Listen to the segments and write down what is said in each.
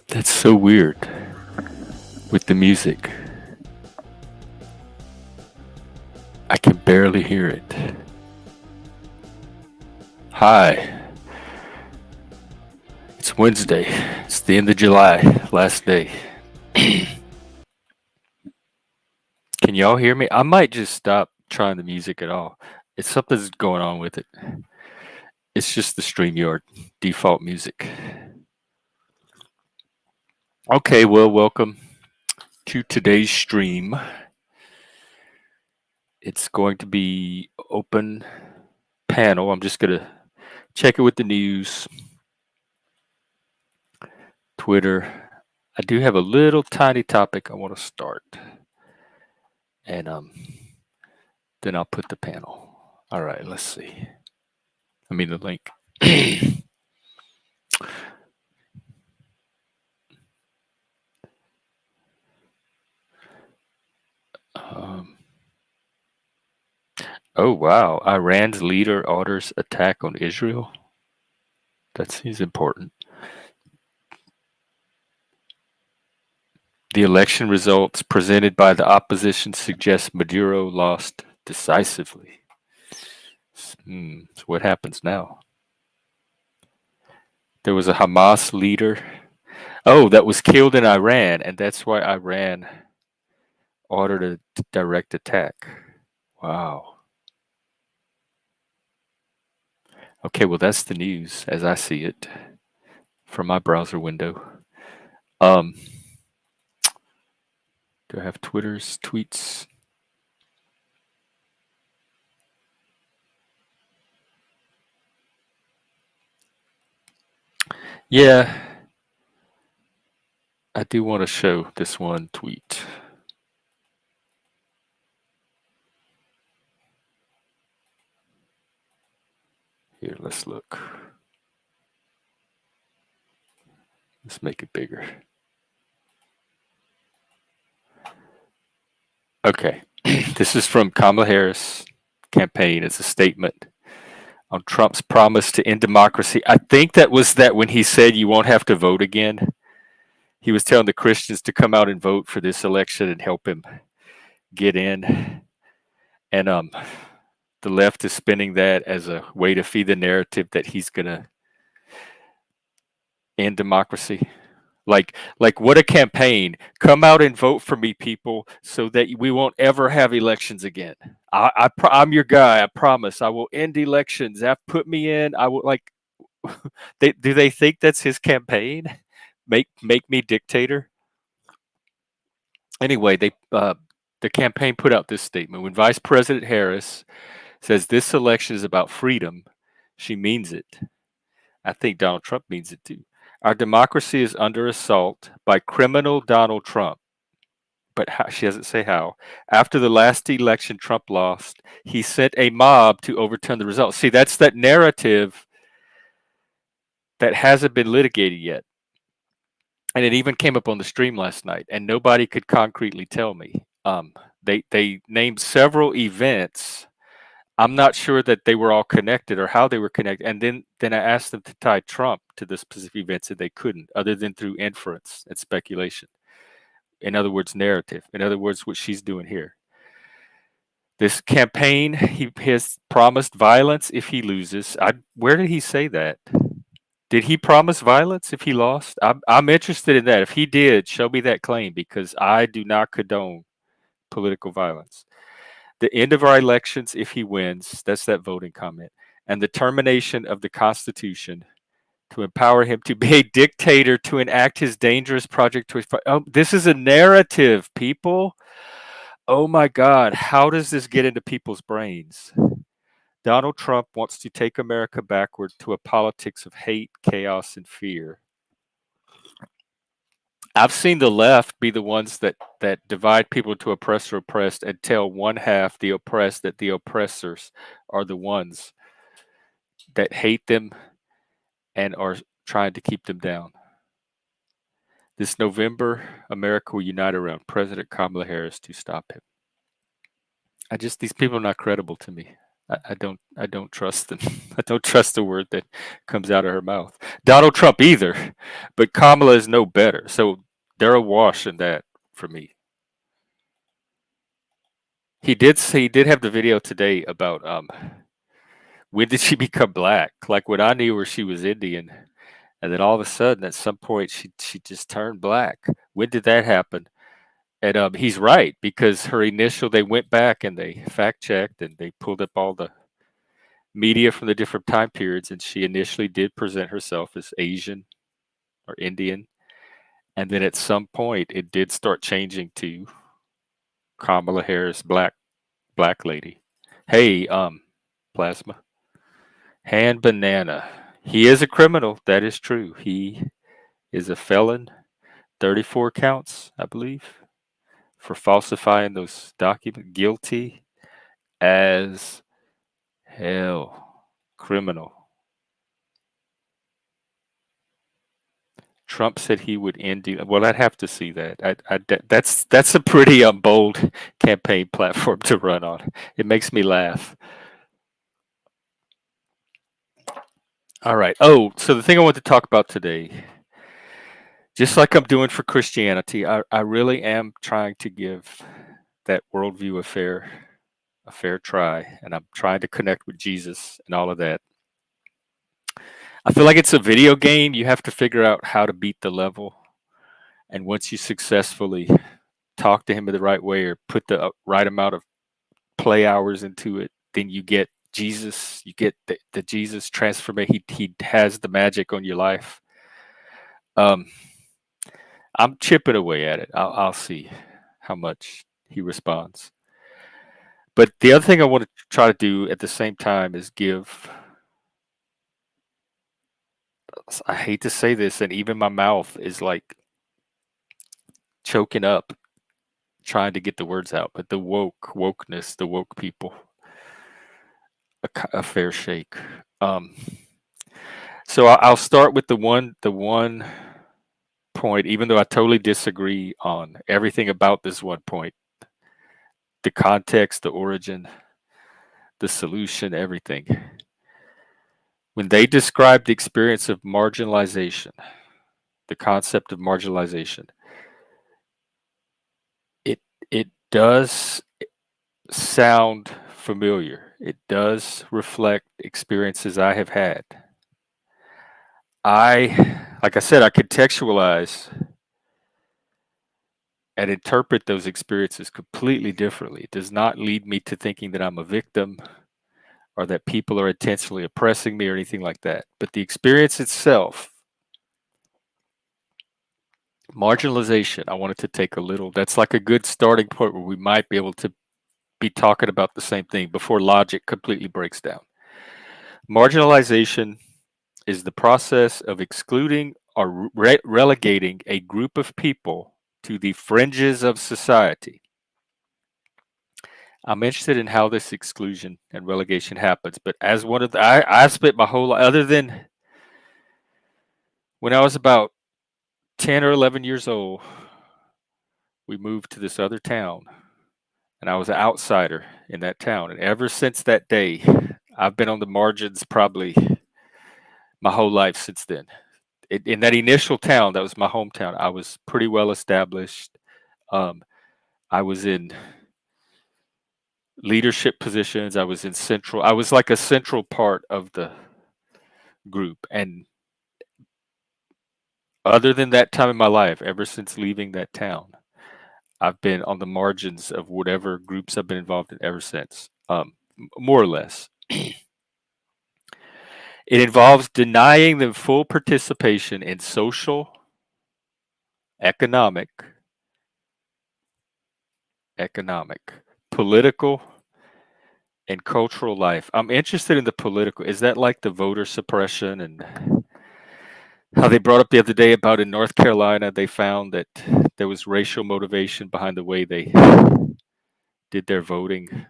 That's so weird with the music. I can barely hear it. Hi. It's Wednesday. It's the end of July, last day. Can y'all hear me? I might just stop trying the music at all. It's something's going on with it. It's just the StreamYard default music. Okay, well, welcome to today's stream. It's going to be open panel. I'm just going to check it with the news, Twitter. I do have a little tiny topic I want to start. And then I'll put the panel. All right, let's see. I mean the link. Oh wow, Iran's leader orders attack on Israel. That seems important. The election results presented by the opposition suggest Maduro lost decisively. So what happens now? There was a Hamas leader. Oh, that was killed in Iran, and that's why Iran ordered a direct attack. Wow. Okay, well, that's the news as I see it from my browser window. Do I have Twitter's tweets? Yeah, I do want to show this one tweet. Here, let's look. Let's make it bigger. Okay, this is from Kamala Harris campaign. It's a statement on Trump's promise to end democracy. I think that was that when he said you won't have to vote again. He was telling the Christians to come out and vote for this election and help him get in. And the left is spinning that as a way to feed the narrative that he's gonna end democracy. Like what a campaign. Come out and vote for me, people, so that we won't ever have elections again. I'm your guy. I promise. I will end elections. Put me in. I will like. Do they think that's his campaign? Make me dictator. Anyway, the campaign put out this statement when Vice President Harris says this election is about freedom. She means it. I think Donald Trump means it too. Our democracy is under assault by criminal Donald Trump. But how, she doesn't say how. After the last election Trump lost, he sent a mob to overturn the results. See, that's that narrative that hasn't been litigated yet. And it even came up on the stream last night, and nobody could concretely tell me. They named several events. I'm not sure that they were all connected or how they were connected. And then I asked them to tie Trump to the specific events, and they couldn't, other than through inference and speculation. In other words, narrative. In other words, what she's doing here. This campaign, he has promised violence if he loses. Where did he say that? Did he promise violence if he lost? I'm interested in that. If he did, show me that claim, because I do not condone political violence. The end of our elections if he wins, that's that voting comment, and the termination of the Constitution to empower him to be a dictator to enact his dangerous project. This is a narrative, people. Oh my God, how does this get into people's brains? Donald Trump wants to take America backward to a politics of hate, chaos, and fear. I've seen the left be the ones that divide people to oppressor oppressed and tell one half, the oppressed, that the oppressors are the ones that hate them and are trying to keep them down. This November, America will unite around President Kamala Harris to stop him. These people are not credible to me. I don't trust them. I don't trust the word that comes out of her mouth. Donald Trump either, but Kamala is no better. So they're a wash in that for me. He did have the video today about when did she become black? Like when I knew her, she was Indian, and then all of a sudden, at some point, she just turned black. When did that happen? And he's right because her initial they went back and they fact checked and they pulled up all the media from the different time periods, and she initially did present herself as Asian or Indian, and then at some point it did start changing to Kamala Harris, black lady. Hey, plasma, hand banana. He is a criminal. That is true. He is a felon. 34 counts, I believe, for falsifying those documents. Guilty as hell. Criminal. Trump said he would end. Well, I'd have to see that. That's a pretty bold campaign platform to run on. It makes me laugh. All right. Oh, so the thing I want to talk about today, just like I'm doing for Christianity, I really am trying to give that worldview a fair try, and I'm trying to connect with Jesus and all of that. I feel like it's a video game. You have to figure out how to beat the level, and once you successfully talk to him in the right way or put the right amount of play hours into it, then you get Jesus. You get the Jesus transformation. He has the magic on your life. Um, I'm chipping away at it. I'll see how much he responds. But the other thing I want to try to do at the same time is give. I hate to say this, and even my mouth is like choking up trying to get the words out. But the wokeness, the woke people, a fair shake. Um, so I'll start with the one point, even though I totally disagree on everything about this one point, the context, the origin, the solution, everything. When they describe the experience of marginalization, the concept of marginalization, it it does sound familiar. It does reflect experiences I have had. Like I said, I contextualize and interpret those experiences completely differently. It does not lead me to thinking that I'm a victim or that people are intentionally oppressing me or anything like that. But the experience itself, marginalization, I wanted to take a little, that's like a good starting point where we might be able to be talking about the same thing before logic completely breaks down. Marginalization is the process of excluding or relegating a group of people to the fringes of society. I'm interested in how this exclusion and relegation happens, but as one of the, I spent my whole life, other than when I was about 10 or 11 years old, we moved to this other town, and I was an outsider in that town. And ever since that day, I've been on the margins probably my whole life since then. In that initial town, that was my hometown, I was pretty well established. Um, I was in leadership positions. I was like a central part of the group. And other than that time in my life, ever since leaving that town, I've been on the margins of whatever groups I've been involved in ever since, more or less. It involves denying them full participation in social, economic, economic, political, and cultural life. I'm interested in the political. Is that like the voter suppression and how they brought up the other day about in North Carolina, they found that there was racial motivation behind the way they did their voting.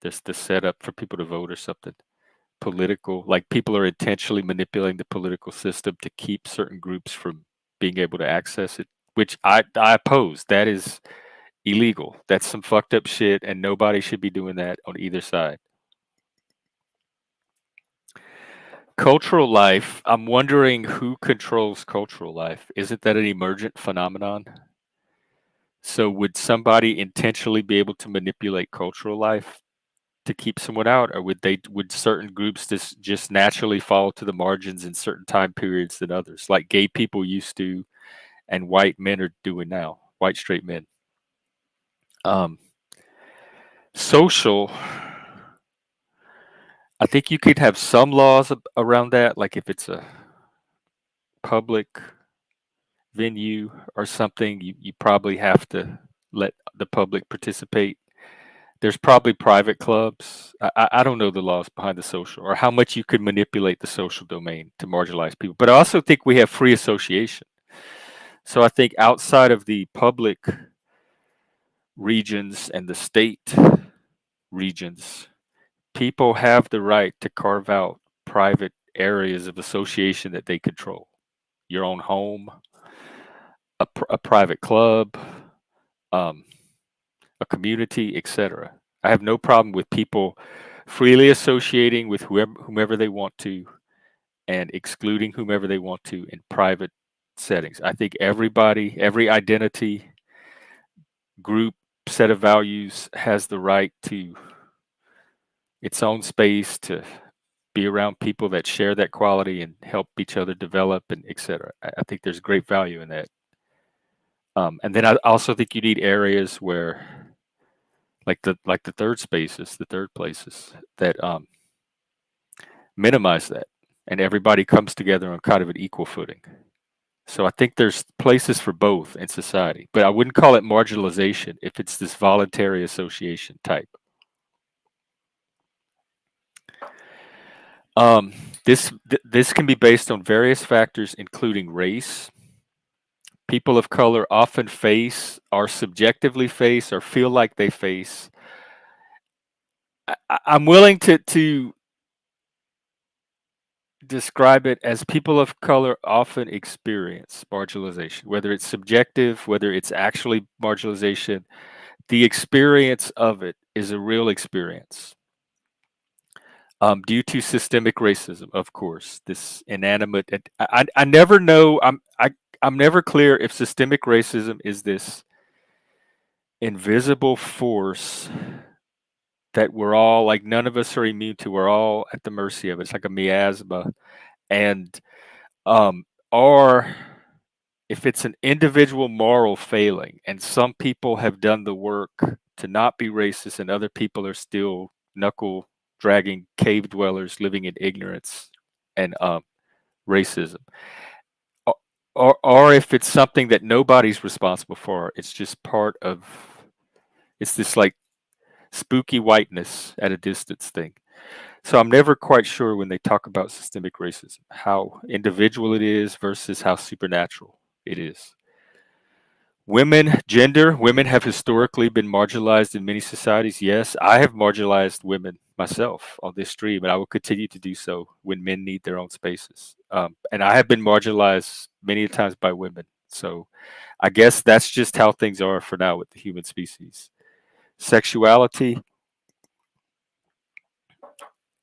There's the setup for people to vote or something. Political, like people are intentionally manipulating the political system to keep certain groups from being able to access it, which I oppose. That is illegal. That's some fucked up shit, and nobody should be doing that on either side. Cultural life, I'm wondering who controls cultural life. Isn't that an emergent phenomenon? So would somebody intentionally be able to manipulate cultural life to keep someone out, or would certain groups just naturally fall to the margins in certain time periods than others, like gay people used to and white men are doing now, white straight men. Um, Social, I think you could have some laws around that, like if it's a public venue or something, you probably have to let the public participate. There's probably private clubs. I don't know the laws behind the social or how much you could manipulate the social domain to marginalize people. But I also think we have free association. So I think outside of the public regions and the state regions, people have the right to carve out private areas of association that they control. Your own home, a private club, um, a community, etc. I have no problem with people freely associating with whomever they want to and excluding whomever they want to in private settings. I think everybody, every identity, group, set of values has the right to its own space to be around people that share that quality and help each other develop and etc. I think there's great value in that. And then I also think you need areas where like the third spaces, the third places that minimize that, and everybody comes together on kind of an equal footing. So I think there's places for both in society, but I wouldn't call it marginalization if it's this voluntary association type. Um, this can be based on various factors, including race. People of color often face, or subjectively face, or feel like they face. I'm willing to describe it as people of color often experience marginalization, whether it's subjective, whether it's actually marginalization. The experience of it is a real experience. Due to systemic racism, of course, this inanimate. I never know. I'm never clear if systemic racism is this invisible force that we're all like none of us are immune to. We're all at the mercy of it. It's like a miasma, and um, or if it's an individual moral failing, and some people have done the work to not be racist, and other people are still knuckle dragging cave dwellers living in ignorance and racism, or, or if it's something that nobody's responsible for, it's just part of it's this like spooky whiteness at a distance thing. So I'm never quite sure when they talk about systemic racism how individual it is versus how supernatural it is. Women have historically been marginalized in many societies. Yes, I have marginalized women myself on this stream, and I will continue to do so when men need their own spaces. And I have been marginalized many times by women. So I guess that's just how things are for now with the human species. Sexuality,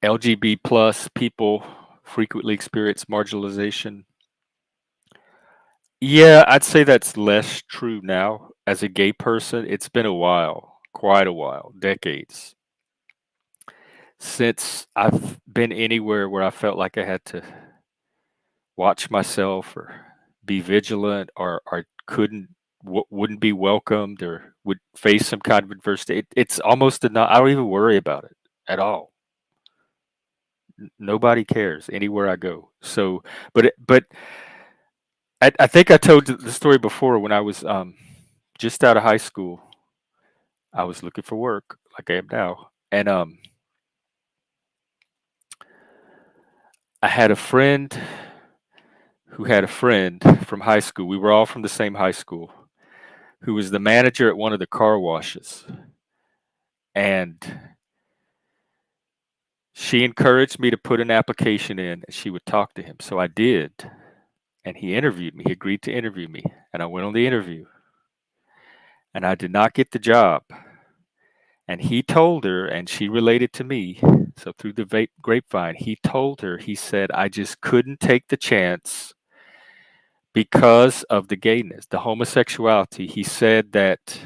LGBT plus people frequently experience marginalization. Yeah, I'd say that's less true now. As a gay person, it's been a while, quite a while, decades, since I've been anywhere where I felt like I had to watch myself or be vigilant or couldn't wouldn't be welcomed or would face some kind of adversity. It's almost a not, I don't even worry about it at all. Nobody cares anywhere I go. So, but I think I told the story before when I was just out of high school. I was looking for work like I am now. And I had a friend who had a friend from high school. We were all from the same high school, who was the manager at one of the car washes. And she encouraged me to put an application in and she would talk to him. So I did. And he interviewed me. He agreed to interview me. And I went on the interview. And I did not get the job. And he told her, and she related to me. So through the grapevine, he told her, he said, I just couldn't take the chance because of the gayness, the homosexuality. He said that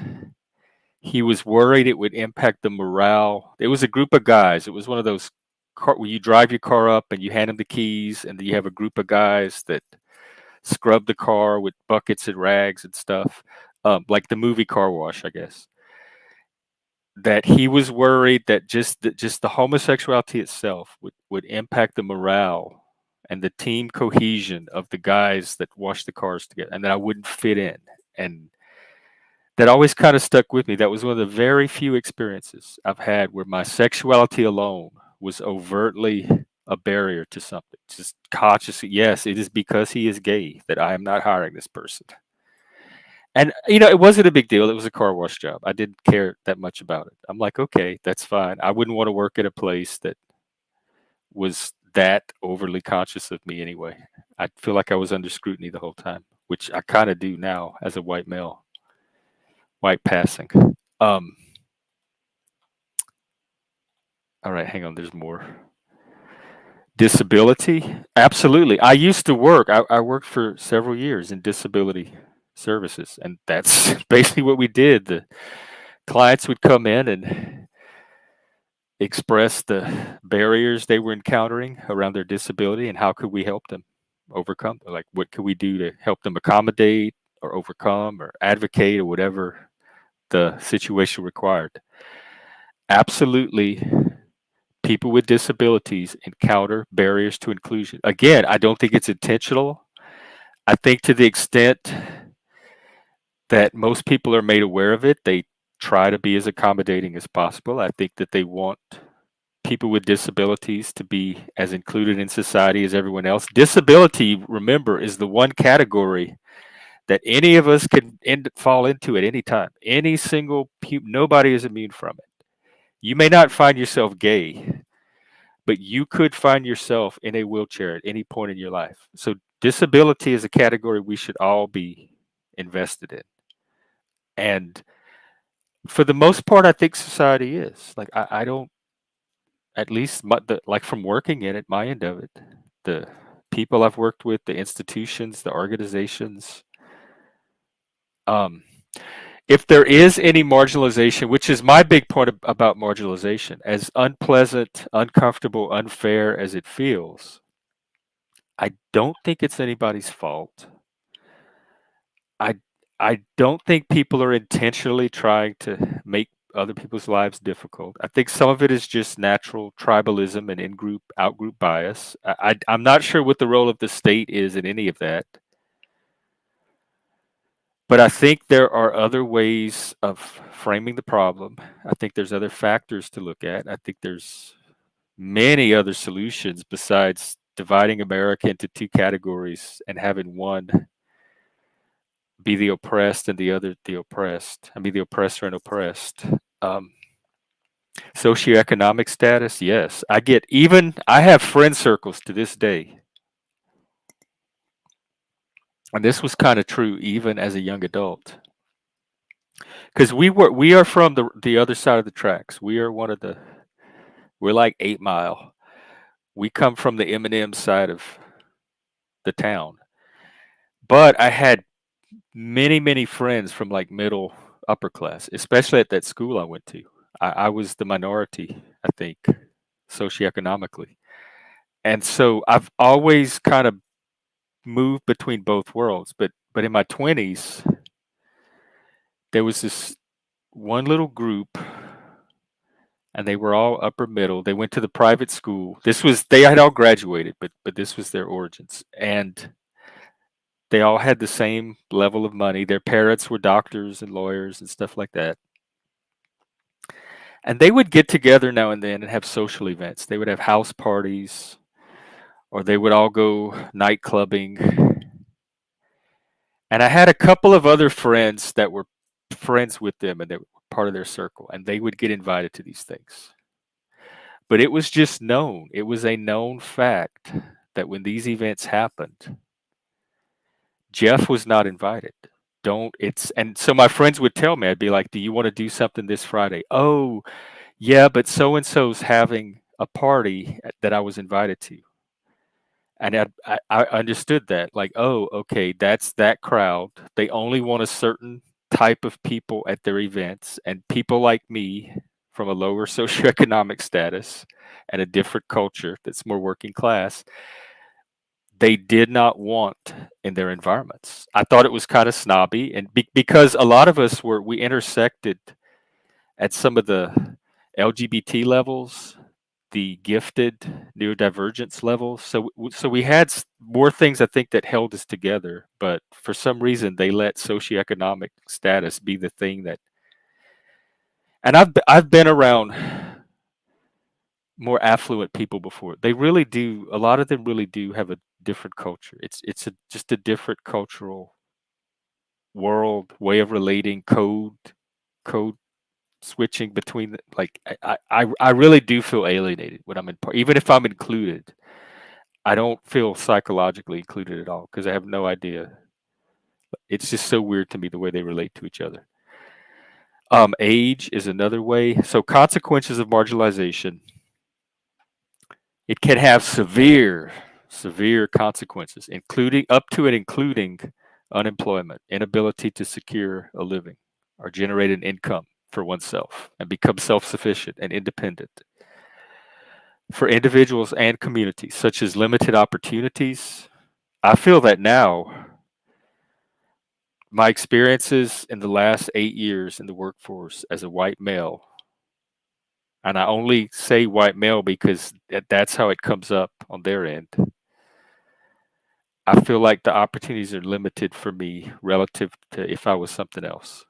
he was worried it would impact the morale. It was a group of guys. It was one of those where you drive your car up and you hand them the keys, and then you have a group of guys that scrub the car with buckets and rags and stuff, like the movie Car Wash, I guess. That he was worried that just the homosexuality itself would impact the morale and the team cohesion of the guys that wash the cars together, and that I wouldn't fit in. And that always kind of stuck with me. That was one of the very few experiences I've had where my sexuality alone was overtly a barrier to something. Just consciously, yes, it is because he is gay that I am not hiring this person. And it wasn't a big deal. It was a car wash job. I didn't care that much about it. I'm like, okay, that's fine. I wouldn't want to work at a place that was that overly conscious of me anyway. I feel like I was under scrutiny the whole time, which I kind of do now as a white male, white passing. Um, all right, hang on. There's more. Disability? Absolutely. I used to work. I worked for several years in disability services, and that's basically what we did. The clients would come in and express the barriers they were encountering around their disability and how could we help them overcome, like what could we do to help them accommodate or overcome or advocate or whatever the situation required. Absolutely, people with disabilities encounter barriers to inclusion. Again, I don't think it's intentional. I think to the extent that most people are made aware of it, they try to be as accommodating as possible. I think that they want people with disabilities to be as included in society as everyone else. Disability, remember, is the one category that any of us can fall into at any time. Any single, nobody is immune from it. You may not find yourself gay, but you could find yourself in a wheelchair at any point in your life. So disability is a category we should all be invested in. And for the most part, I think society is. Like, I don't, at least like from working in it, my end of it, the people I've worked with, the institutions, the organizations, um, if there is any marginalization, which is my big point about marginalization, as unpleasant, uncomfortable, unfair as it feels, I don't think it's anybody's fault. I I don't think people are intentionally trying to make other people's lives difficult. I think some of it is just natural tribalism and in-group, out-group bias. I'm not sure what the role of the state is in any of that, but I think there are other ways of framing the problem. I think there's other factors to look at. I think there's many other solutions besides dividing America into two categories and having one be the oppressed and the other the oppressed. I mean, the oppressor and oppressed. Um, Socioeconomic status, yes. I have friend circles to this day. And this was kind of true even as a young adult. Because we are from the other side of the tracks. We're like 8 Mile. We come from the M&M side of the town. But I had many friends from like middle, upper class, especially at that school I went to. I was the minority, I think, socioeconomically. And so I've always kind of moved between both worlds. But in my 20s, there was this one little group, and they were all upper middle. They went to the private school. They had all graduated, but this was their origins. And they all had the same level of money. Their parents were doctors and lawyers and stuff like that. And they would get together now and then and have social events. They would have house parties, or they would all go night clubbing. And I had a couple of other friends that were friends with them and they were part of their circle, and they would get invited to these things. But it was just known. It was a known fact that when these events happened, Jeff was not invited. don't it's and so my friends would tell me, I'd be like, "Do you want to do something this Friday?" "Oh, yeah, but so and so's having a party that I was invited to." And I understood that, like, "Oh, okay, that's that crowd. They only want a certain type of people at their events, and people like me from a lower socioeconomic status and a different culture that's more working class, they did not want in their environments." I thought it was kind of snobby, and because a lot of us we intersected at some of the LGBT levels, the gifted neurodivergence levels. So we had more things I think that held us together, but for some reason they let socioeconomic status be the thing that. And I've been around more affluent people before. They really do. A lot of them really do have a different culture. It's just a different cultural world, way of relating, code switching between like I really do feel alienated when I'm in even if I'm included. I don't feel psychologically included at all because I have no idea. It's just so weird to me the way they relate to each other. Age is another way. So consequences of marginalization. It can have severe consequences, including up to and including unemployment, inability to secure a living, or generate an income for oneself and become self-sufficient and independent. For individuals and communities, such as limited opportunities, I feel that now my experiences in the last 8 years in the workforce as a white male, and I only say white male because that's how it comes up on their end. I feel like the opportunities are limited for me relative to if I was something else.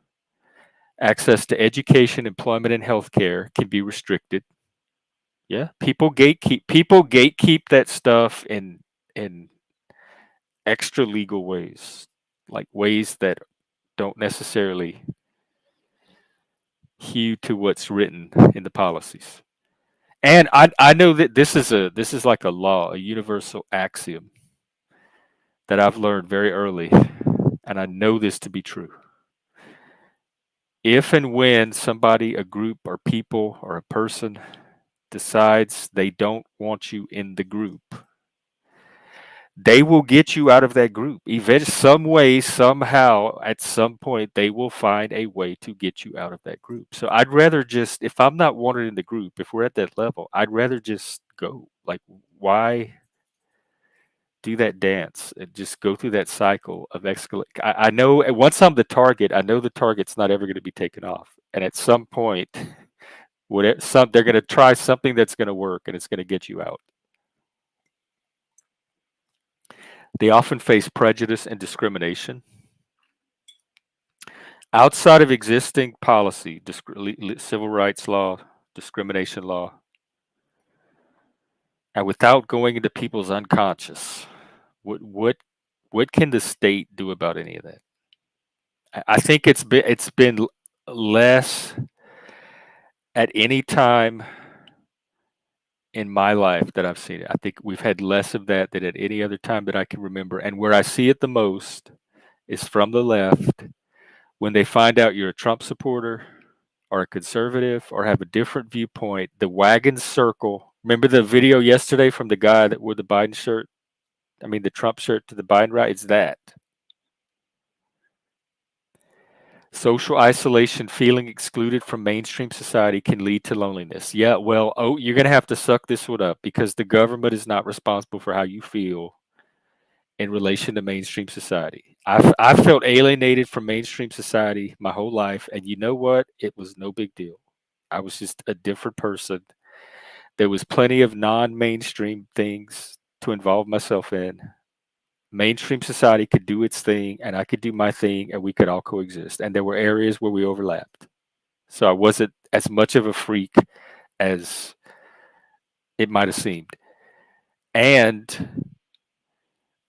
Access to education, employment, and healthcare can be restricted. Yeah, people gatekeep that stuff in extra legal ways, like ways that don't necessarily hew to what's written in the policies. And I know that this is like a law, a universal axiom that I've learned very early, and I know this to be true. If and when somebody, a group or people or a person decides they don't want you in the group, they will get you out of that group. Eventually, some way, somehow, at some point, they will find a way to get you out of that group. So I'd rather just, if I'm not wanted in the group, if we're at that level, I'd rather just go. Like, why do that dance and just go through that cycle of escalate? I know once I'm the target, I know the target's not ever going to be taken off. And at some point, they're going to try something that's going to work and it's going to get you out. They often face prejudice and discrimination. Outside of existing policy, civil rights law, discrimination law, and without going into people's unconscious, what what what can the state do about any of that? I think it's been less at any time in my life that I've seen it. I think we've had less of that than at any other time that I can remember. And where I see it the most is from the left when they find out you're a Trump supporter or a conservative or have a different viewpoint, the wagon circle. Remember the video yesterday from the guy that wore the Biden shirt? I mean, the Trump shirt to the Biden right? It's that. Social isolation, feeling excluded from mainstream society can lead to loneliness. Yeah, well, oh, you're going to have to suck this one up because the government is not responsible for how you feel in relation to mainstream society. I've felt alienated from mainstream society my whole life, and you know what? It was no big deal. I was just a different person. There was plenty of non-mainstream things to involve myself in. Mainstream society could do its thing, and I could do my thing, and we could all coexist. And there were areas where we overlapped. So I wasn't as much of a freak as it might have seemed. And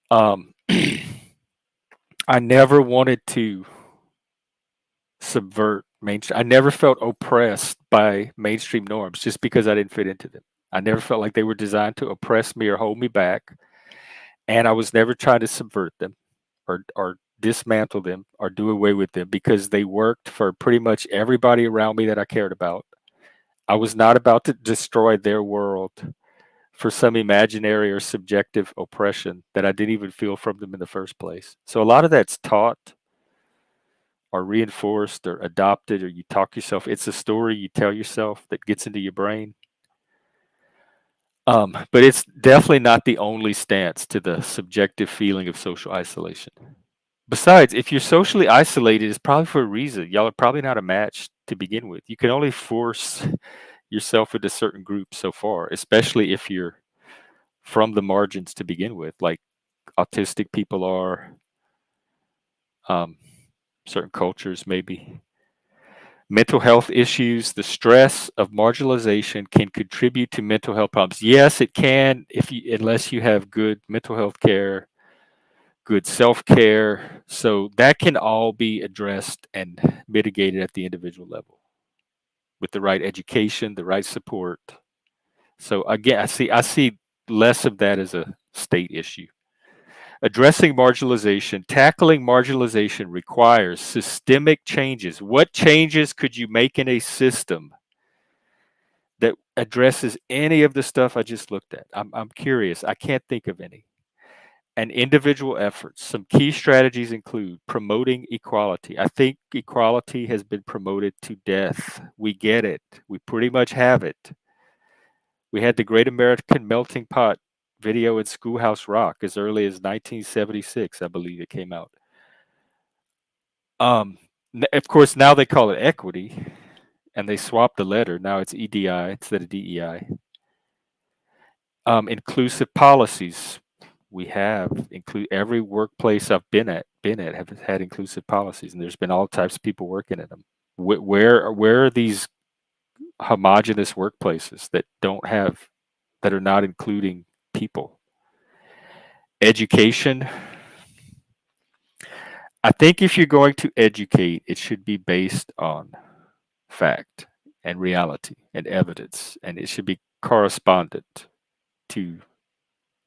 um, I never wanted to subvert mainstream. I never felt oppressed by mainstream norms just because I didn't fit into them. I never felt like they were designed to oppress me or hold me back, and I was never trying to subvert them or dismantle them or do away with them because they worked for pretty much everybody around me that I cared about. I was not about to destroy their world for some imaginary or subjective oppression that I didn't even feel from them in the first place. So a lot of that's taught or reinforced or adopted, or you talk yourself. It's a story you tell yourself that gets into your brain. But it's definitely not the only stance to the subjective feeling of social isolation. Besides, if you're socially isolated, it's probably for a reason. Y'all are probably not a match to begin with. You can only force yourself into certain groups so far, especially if you're from the margins to begin with, like autistic people are, um, certain cultures maybe. Mental health issues, the stress of marginalization can contribute to mental health problems. Yes, it can, if you, unless you have good mental health care, good self-care. So that can all be addressed and mitigated at the individual level with the right education, the right support. So again, I see less of that as a state issue. Addressing marginalization, tackling marginalization requires systemic changes. What changes could you make in a system that addresses any of the stuff I just looked at? I'm curious. I can't think of any. And individual efforts. Some key strategies include promoting equality. I think equality has been promoted to death. We get it. We pretty much have it. We had the Great American Melting Pot video in Schoolhouse Rock as early as 1976, I believe it came out. Um, of course, now they call it equity, and they swapped the letter. Now it's EDI instead of DEI. Inclusive policies. We have include every workplace I've been at have had inclusive policies, and there's been all types of people working in them. Where are these homogenous workplaces that don't have that are not including people? Education. I think if you're going to educate, it should be based on fact and reality and evidence, and it should be correspondent to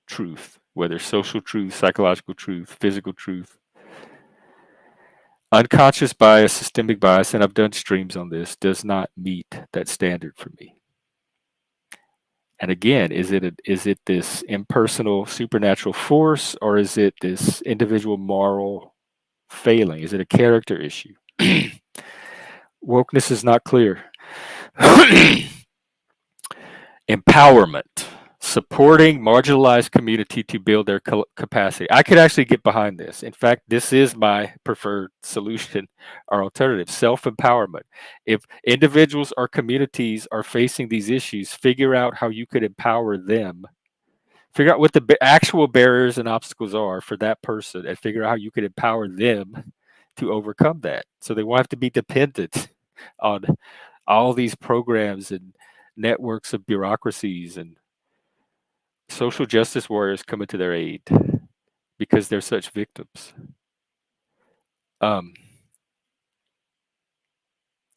truth, whether social truth, psychological truth, physical truth. Unconscious bias, systemic bias, and I've done streams on this, does not meet that standard for me. And again, is it this impersonal supernatural force, or is it this individual moral failing? Is it a character issue? Wokeness is not clear. Empowerment, supporting marginalized community to build their capacity. I could actually get behind this. In fact, this is my preferred solution or alternative, self-empowerment. If individuals or communities are facing these issues, figure out how you could empower them. Figure out what the actual barriers and obstacles are for that person, and figure out how you could empower them to overcome that. So they won't have to be dependent on all these programs and networks of bureaucracies and social justice warriors coming to their aid because they're such victims. Um,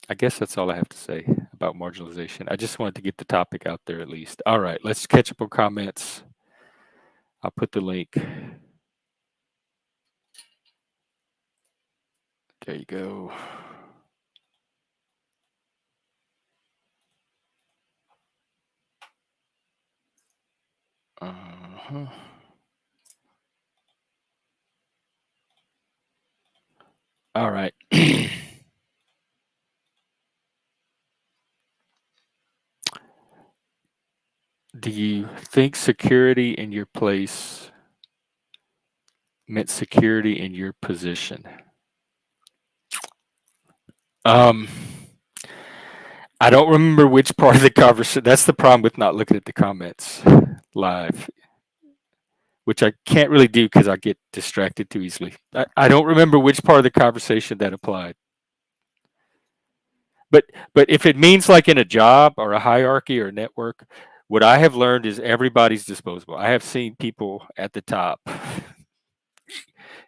I guess that's all I have to say about marginalization. I just wanted to get the topic out there at least. All right, let's catch up on comments. I'll put the link. There you go. Uh-huh. All right. Do you think security in your place meant security in your position? Um, I don't remember which part of the conversation. That's the problem with not looking at the comments live, which I can't really do because I get distracted too easily. I don't remember which part of the conversation that applied. But if it means like in a job or a hierarchy or a network, what I have learned is everybody's disposable. I have seen people at the top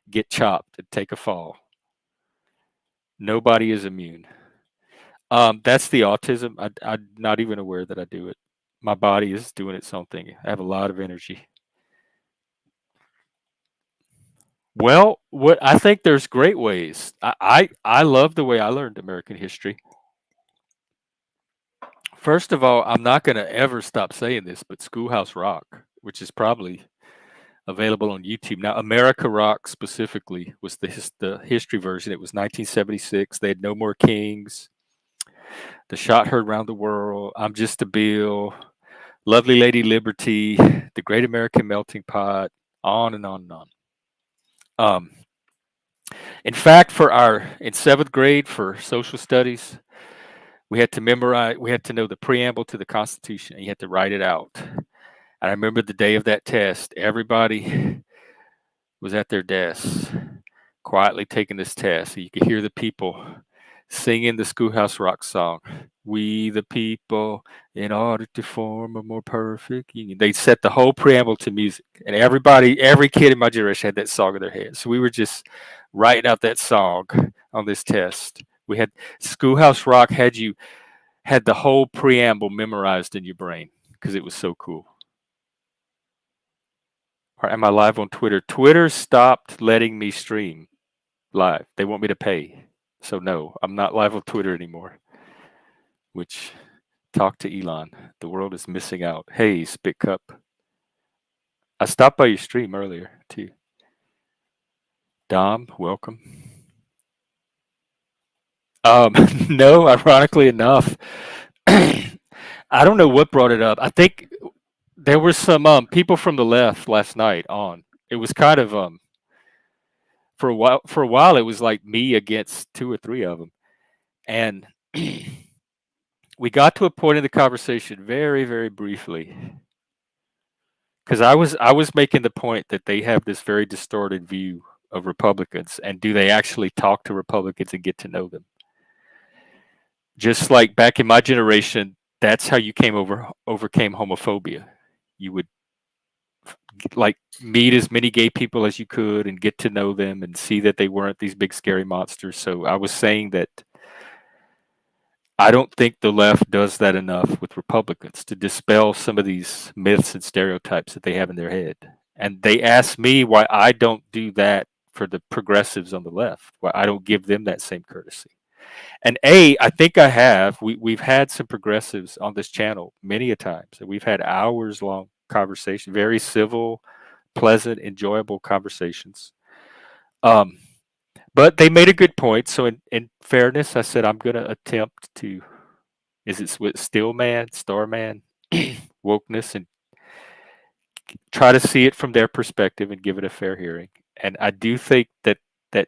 get chopped and take a fall. Nobody is immune. That's the autism. I'm not even aware that I do it. My body is doing its own thing. I have a lot of energy. Well, what I think there's great ways. I love the way I learned American history. First of all, I'm not going to ever stop saying this, but Schoolhouse Rock, which is probably available on YouTube now. America Rock specifically was the history version. It was 1976. They had No More Kings, The Shot Heard Round the World, I'm Just a Bill, Lovely Lady Liberty, The Great American Melting Pot, on and on and on. Um, in fact, in seventh grade for social studies, we had to know the preamble to the Constitution, and you had to write it out. And I remember the day of that test, everybody was at their desks, quietly taking this test. So you could hear the people singing the Schoolhouse Rock song. We the people, in order to form a more perfect union. They set the whole preamble to music, and every kid in my generation had that song in their head. So we were just writing out that song on this test. We had Schoolhouse Rock had the whole preamble memorized in your brain because it was so cool. Or am I live on Twitter? Twitter stopped letting me stream live. They want me to pay. So no, I'm not live on Twitter anymore. Which talk to Elon. The world is missing out. Hey, Spit Cup. I stopped by your stream earlier too. Dom, welcome. Um, no, ironically enough, I don't know what brought it up. I think there were some people from the left last night on. It was kind of for a while it was like me against two or three of them. And we got to a point in the conversation very, very briefly because I was making the point that they have this very distorted view of Republicans, and do they actually talk to Republicans and get to know them? Just like back in my generation, that's how you overcame homophobia. You would like meet as many gay people as you could and get to know them and see that they weren't these big scary monsters. So I was saying that I don't think the left does that enough with Republicans to dispel some of these myths and stereotypes that they have in their head. And they ask me why I don't do that for the progressives on the left, why I don't give them that same courtesy. And I think I have. We've had some progressives on this channel many a times, and we've had hours long conversation, very civil, pleasant, enjoyable conversations. Um, but they made a good point. So in fairness, I said I'm going to attempt to. Is it with Stillman, Starman, wokeness, and try to see it from their perspective and give it a fair hearing. And I do think that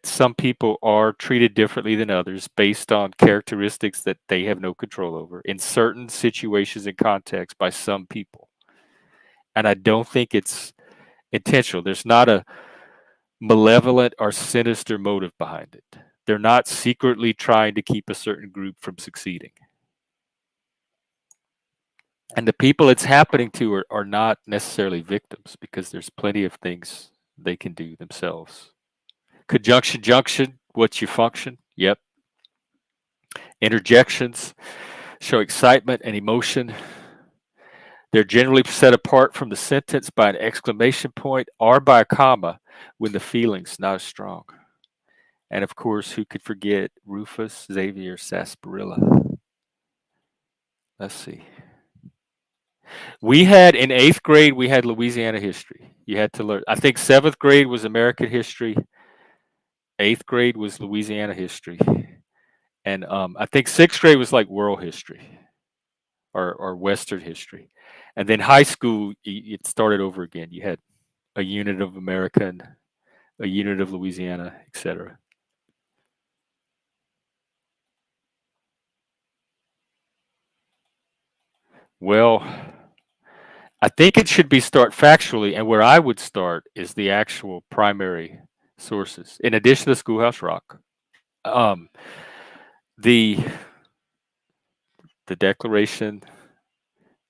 some people are treated differently than others based on characteristics that they have no control over in certain situations and contexts by some people. And I don't think it's intentional. There's not a malevolent or sinister motive behind it. They're not secretly trying to keep a certain group from succeeding. And the people it's happening to are not necessarily victims because there's plenty of things they can do themselves. Conjunction junction, what's your function? Yep. Interjections show excitement and emotion. They're generally set apart from the sentence by an exclamation point or by a comma when the feeling's not as strong. And of course, who could forget Rufus Xavier Sarsaparilla? Let's see. We had in eighth grade, we had Louisiana history. You had to learn. I think seventh grade was American history. Eighth grade was Louisiana history. And I think sixth grade was like world history or Western history. And then high school, it started over again. You had a unit of America and a unit of Louisiana, etc. Well, I think it should be start factually, and where I would start is the actual primary sources, in addition to Schoolhouse Rock. Um, the the Declaration,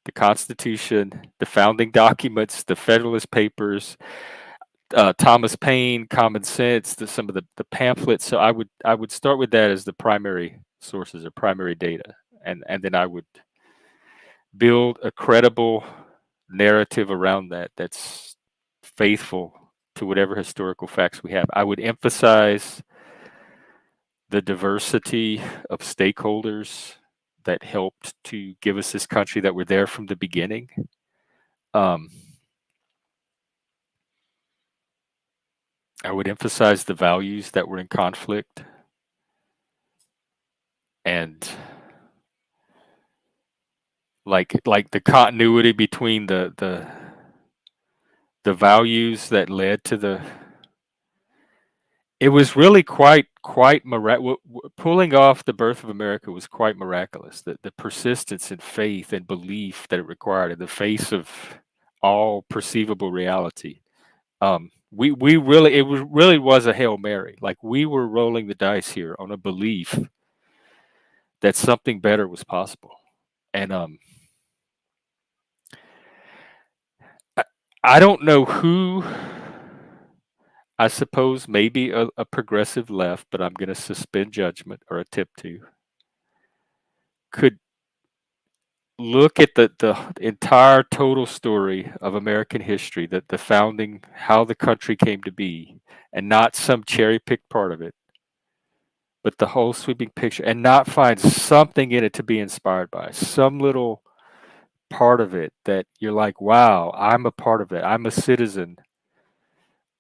the Constitution, the founding documents, the Federalist Papers, Thomas Paine, Common Sense, some of the pamphlets. So I would start with that as the primary sources or primary data, and then I would build a credible narrative around that that's faithful to whatever historical facts we have. I would emphasize the diversity of stakeholders that helped to give us this country that were there from the beginning. Um, I would emphasize the values that were in conflict and like the continuity between the values that led to the it was really pulling off the birth of America was quite miraculous. The persistence and faith and belief that it required in the face of all perceivable reality. We really really was a Hail Mary. Like we were rolling the dice here on a belief that something better was possible. And I, I don't know who. I suppose maybe a progressive left, but I'm going to suspend judgment or attempt to. Could look at the entire total story of American history, that the founding, how the country came to be, and not some cherry picked part of it, but the whole sweeping picture, and not find something in it to be inspired by, some little part of it that you're like, wow, I'm a part of it. I'm a citizen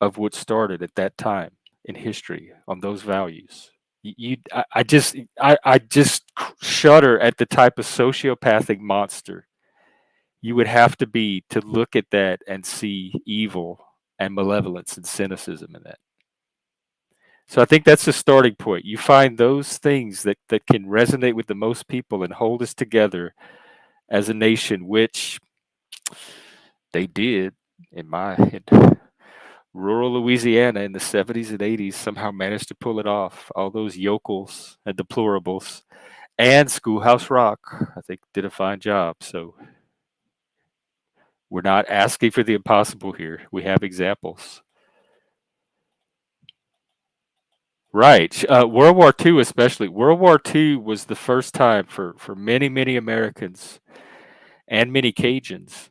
of what started at that time in history on those values. I just shudder at the type of sociopathic monster you would have to be to look at that and see evil and malevolence and cynicism in that. So I think that's the starting point. You find those things that can resonate with the most people and hold us together as a nation, which they did in rural Louisiana in the 70s and 80s, somehow managed to pull it off. All those yokels and deplorables and Schoolhouse Rock, I think, did a fine job. So we're not asking for the impossible here. We have examples. Right. World War II, especially. World War II was the first time for many, many Americans and many Cajuns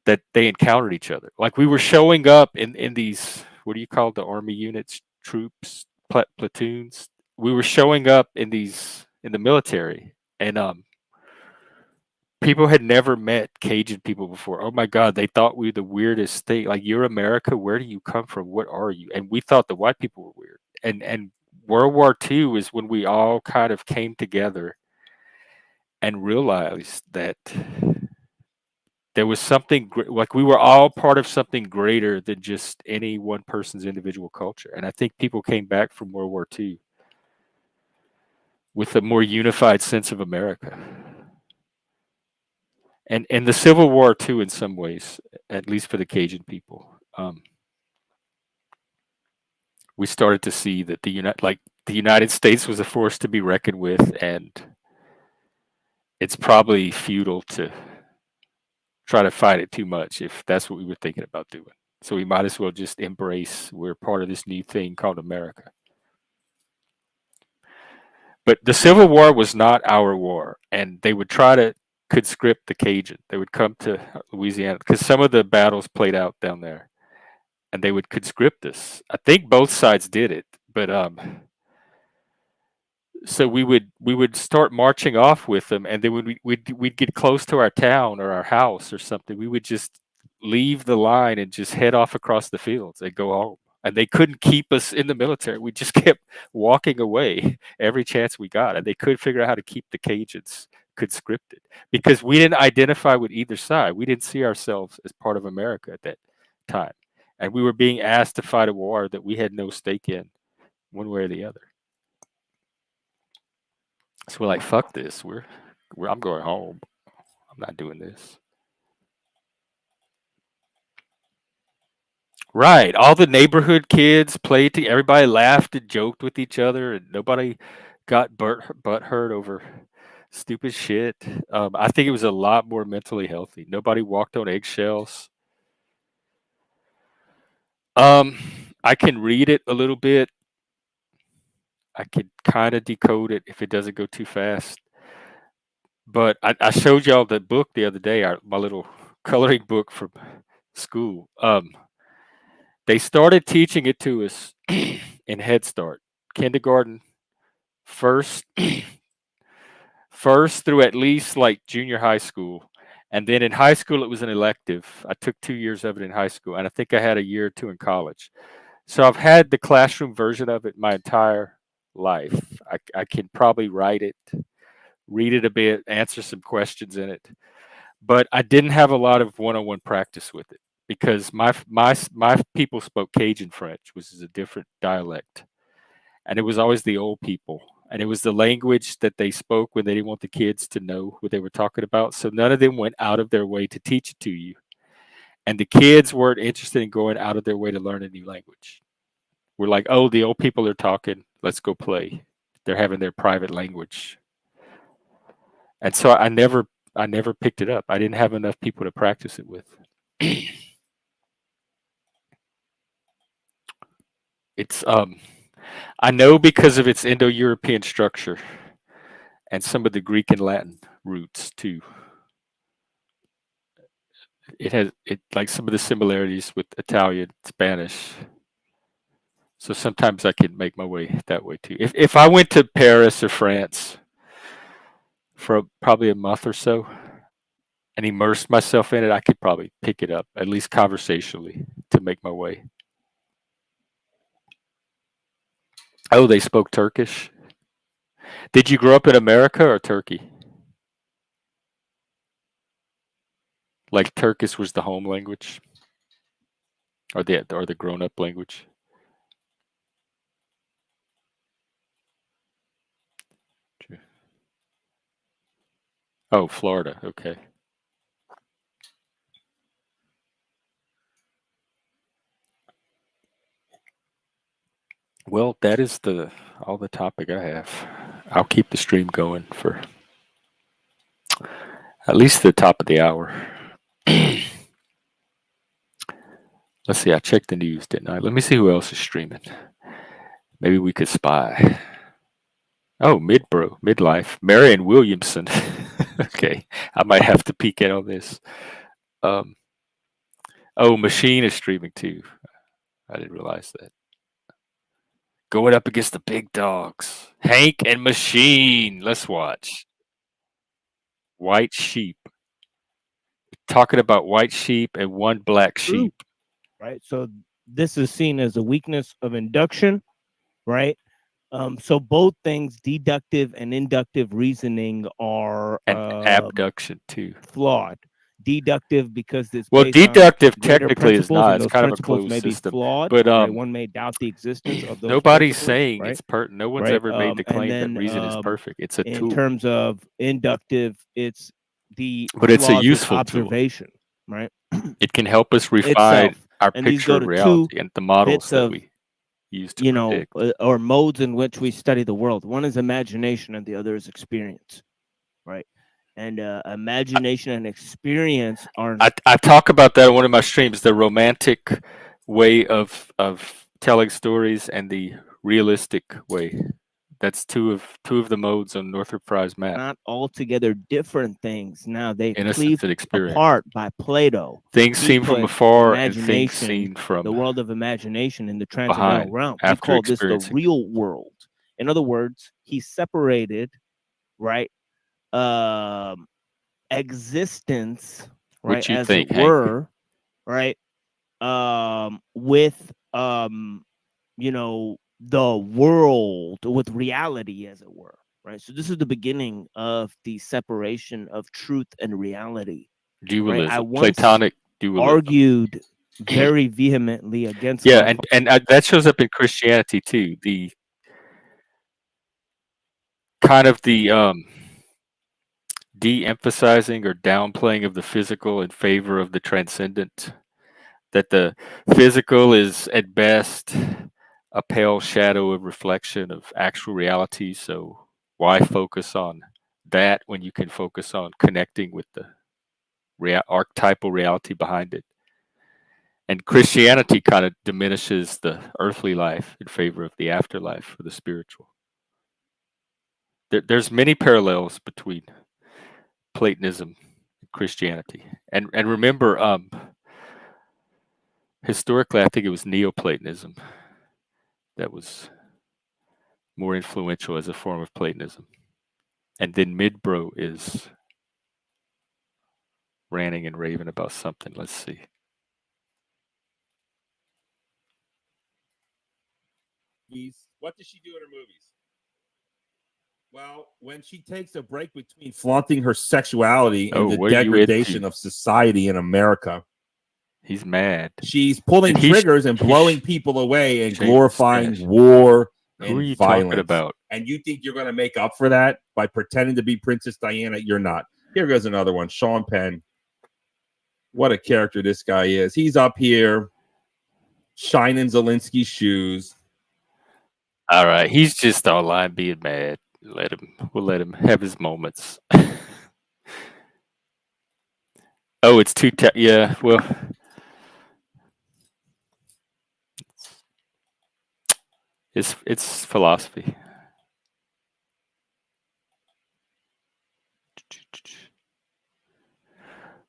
that they encountered each other. Like we were showing up in these, what do you call the army units, troops, platoons? We were showing up in the military, and people had never met Cajun people before. Oh my God, they thought we were the weirdest thing. Like, you're America, where do you come from? What are you? And we thought the white people were weird. And World War II is when we all kind of came together and realized that there was something like we were all part of something greater than just any one person's individual culture. And I think people came back from World War II with a more unified sense of America. And the Civil War too, in some ways, at least for the Cajun people. We started to see that the United States was a force to be reckoned with, and it's probably futile to try to fight it too much if that's what we were thinking about doing. So we might as well just embrace we're part of this new thing called America. But the Civil War was not our war, and they would try to conscript the Cajun. They would come to Louisiana because some of the battles played out down there, and they would conscript us. I think both sides did it, but so we would start marching off with them, and then when we'd get close to our town or our house or something, we would just leave the line and just head off across the fields and go home. And they couldn't keep us in the military. We just kept walking away every chance we got, and they couldn't figure out how to keep the Cajuns conscripted because we didn't identify with either side. We didn't see ourselves as part of America at that time, and we were being asked to fight a war that we had no stake in, one way or the other. So we're like, fuck this. I'm going home. I'm not doing this. Right. All the neighborhood kids played to everybody laughed and joked with each other, and nobody got butt hurt over stupid shit. I think it was a lot more mentally healthy. Nobody walked on eggshells. Um, I can read it a little bit. I could kind of decode it if it doesn't go too fast. But I showed y'all the book the other day, my little coloring book from school. They started teaching it to us in Head Start, kindergarten, first first through at least like junior high school. And then in high school, it was an elective. I took 2 years of it in high school, and I think I had a year or two in college. So I've had the classroom version of it my entire life. I can probably write it, read it a bit, answer some questions in it, but I didn't have a lot of one-on-one practice with it because my people spoke Cajun French, which is a different dialect, and it was always the old people, and it was the language that they spoke when they didn't want the kids to know what they were talking about. So none of them went out of their way to teach it to you, and the kids weren't interested in going out of their way to learn a new language. We're like, oh, the old people are talking. Let's go play. They're having their private language, and so I never picked it up. I didn't have enough people to practice it with. It's I know because of its Indo-European structure and some of the Greek and Latin roots too. It has it like some of the similarities with Italian, Spanish. So sometimes I can make my way that way too. If I went to Paris or France for probably a month or so and immersed myself in it, I could probably pick it up at least conversationally to make my way. Oh, they spoke Turkish. Did you grow up in America or Turkey? Like Turkish was the home language or the grown up language? Oh, Florida. Okay. Well, that is the all the topic I have. I'll keep the stream going for at least the top of the hour. Let's see. I checked the news, didn't I? Let me see who else is streaming. Maybe we could spy. Oh, midlife. Marion Williamson. Okay, I might have to peek in on this. Um, oh, Machine is streaming too. I didn't realize that. Going up against the big dogs, Hank and Machine. Let's watch. White sheep. Talking about white sheep and one black True. sheep. Right. So this is seen as a weakness of induction, right? So both things, deductive and inductive reasoning, are And abduction too. flawed. Deductive because it's Well, based on deductive greater technically is principles, not. and It's those kind of a principles closed may be system. flawed. But Right, one may doubt the existence of those nobody's principles. saying Right, it's no one's right. ever made the And claim that then reason is perfect. It's a in tool, terms of inductive, it's the but it's a flaws with useful tool. observation. Right, It can help us refine itself. our And these picture go of to two reality and the models bits that of, we use to predict. or modes in which we study the world. One is imagination, and the other is experience. Right, and imagination and experience are I talk about that in one of my streams, the romantic way of telling stories and the realistic way. That's two of the modes on Northrop Frye's map. not altogether different things. Now they Innocence cleaved and experience. apart by Plato. Things He seen from put afar and things imagination, seen the from world of imagination, in the transcendental behind realm. We after call this the experiencing. real world. In other words, he separated, right, um, existence, right, What you as think, it Hank? were, right, with the world, with reality, as it were. Right. So this is the beginning of the separation of truth and reality. Right. I Dualism, once Platonic dualism. argued very vehemently against Yeah, my and that shows up in Christianity too. The kind of the de-emphasizing or downplaying of the physical in favor of the transcendent. That the physical is at best a pale shadow of reflection of actual reality. So why focus on that when you can focus on connecting with the archetypal reality behind it? And Christianity kind of diminishes the earthly life in favor of the afterlife or the spiritual. There's many parallels between Platonism and Christianity. And remember, Historically, I think it was Neoplatonism that was more influential as a form of Platonism. And then Midbro is ranting and raving about something. Let's see. What does she do in her movies? Well, when she takes a break between flaunting her sexuality and the degradation of society in America, he's mad. She's pulling triggers and blowing people away and glorifying war and Who are you violence. talking about? And you think you're going to make up for that by pretending to be Princess Diana? You're not. Here goes another one. Sean Penn. What a character this guy is. He's up here shining Zelensky's shoes. All right. He's just online being mad. We'll let him have his moments. Oh, it's too yeah, well, it's philosophy.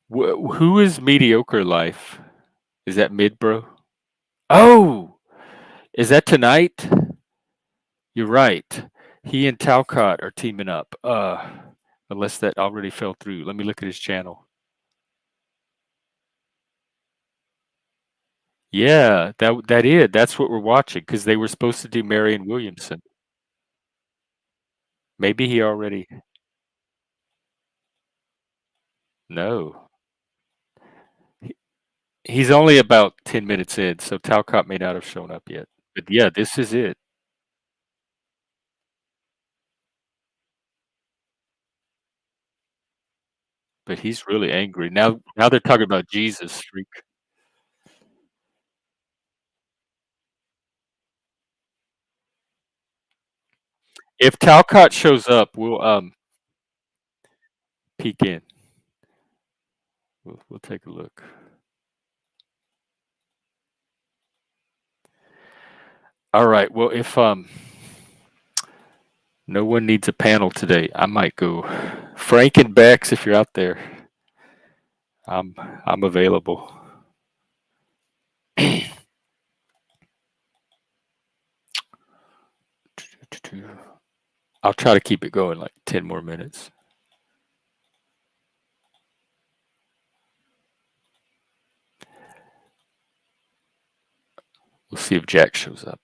Who is Mediocre Life? Is that Midbro? Oh, is that tonight? You're right. He and Talcott are teaming up. Unless that already fell through. Let me look at his channel. Yeah, that's what we're watching because they were supposed to do Marianne Williamson. Maybe he already. No. He's only about 10 minutes in, so Talcott may not have shown up yet. But yeah, this is it. But he's really angry. Now they're talking about Jesus freak. If Talcott shows up, we'll peek in. We'll take a look. All right. Well, if no one needs a panel today, I might go. Frank and Bex, if you're out there, I'm available. I'll try to keep it going like 10 more minutes. We'll see if Jack shows up.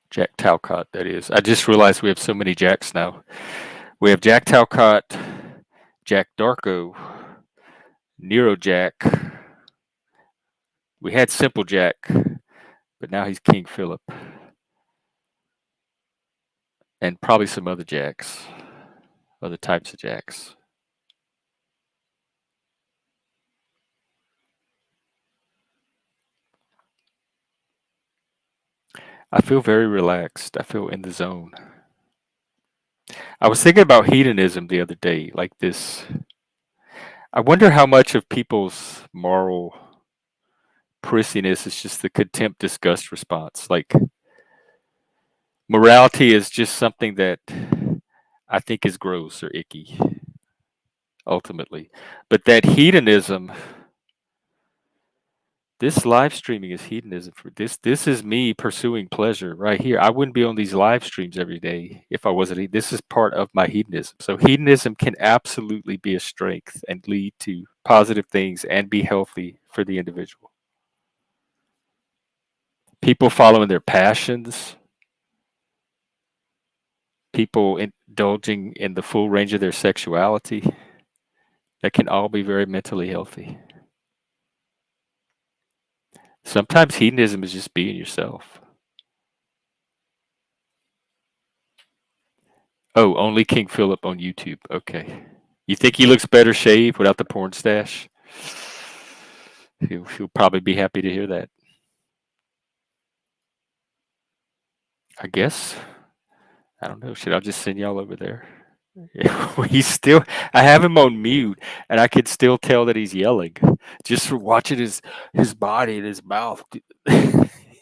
Jack Talcott, that is. I just realized we have so many Jacks now. We have Jack Talcott, Jack Darko, Nero Jack. We had Simple Jack, but now he's King Philip. And probably some other Jacks, other types of Jacks. I feel very relaxed. I feel in the zone. I was thinking about hedonism the other day, like this. I wonder how much of people's moral prissiness is just the contempt disgust response. Like morality is just something that I think is gross or icky, ultimately. But that hedonism, this live streaming is hedonism for this is me pursuing pleasure right here. I wouldn't be on these live streams every day if I wasn't. This is part of my hedonism. So hedonism can absolutely be a strength and lead to positive things and be healthy for the individual. People following their passions, people indulging in the full range of their sexuality, that can all be very mentally healthy. Sometimes hedonism is just being yourself. Oh, only King Philip on YouTube. Okay. You think he looks better shaved without the porn stash? He'll probably be happy to hear that. I guess. I don't know. Should I just send y'all over there? I have him on mute, and I could still tell that he's yelling just for watching his body and his mouth.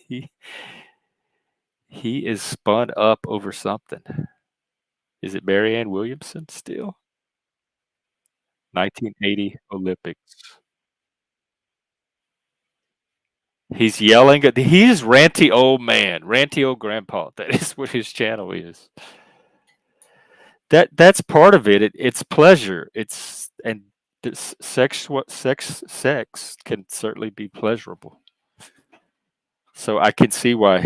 he, He is spun up over something. Is it Marianne Williamson still? 1980 Olympics. He's yelling at he's ranty old man, ranty old grandpa. That is what his channel is. That's part of it. It's pleasure. It's and this sex can certainly be pleasurable. So I can see why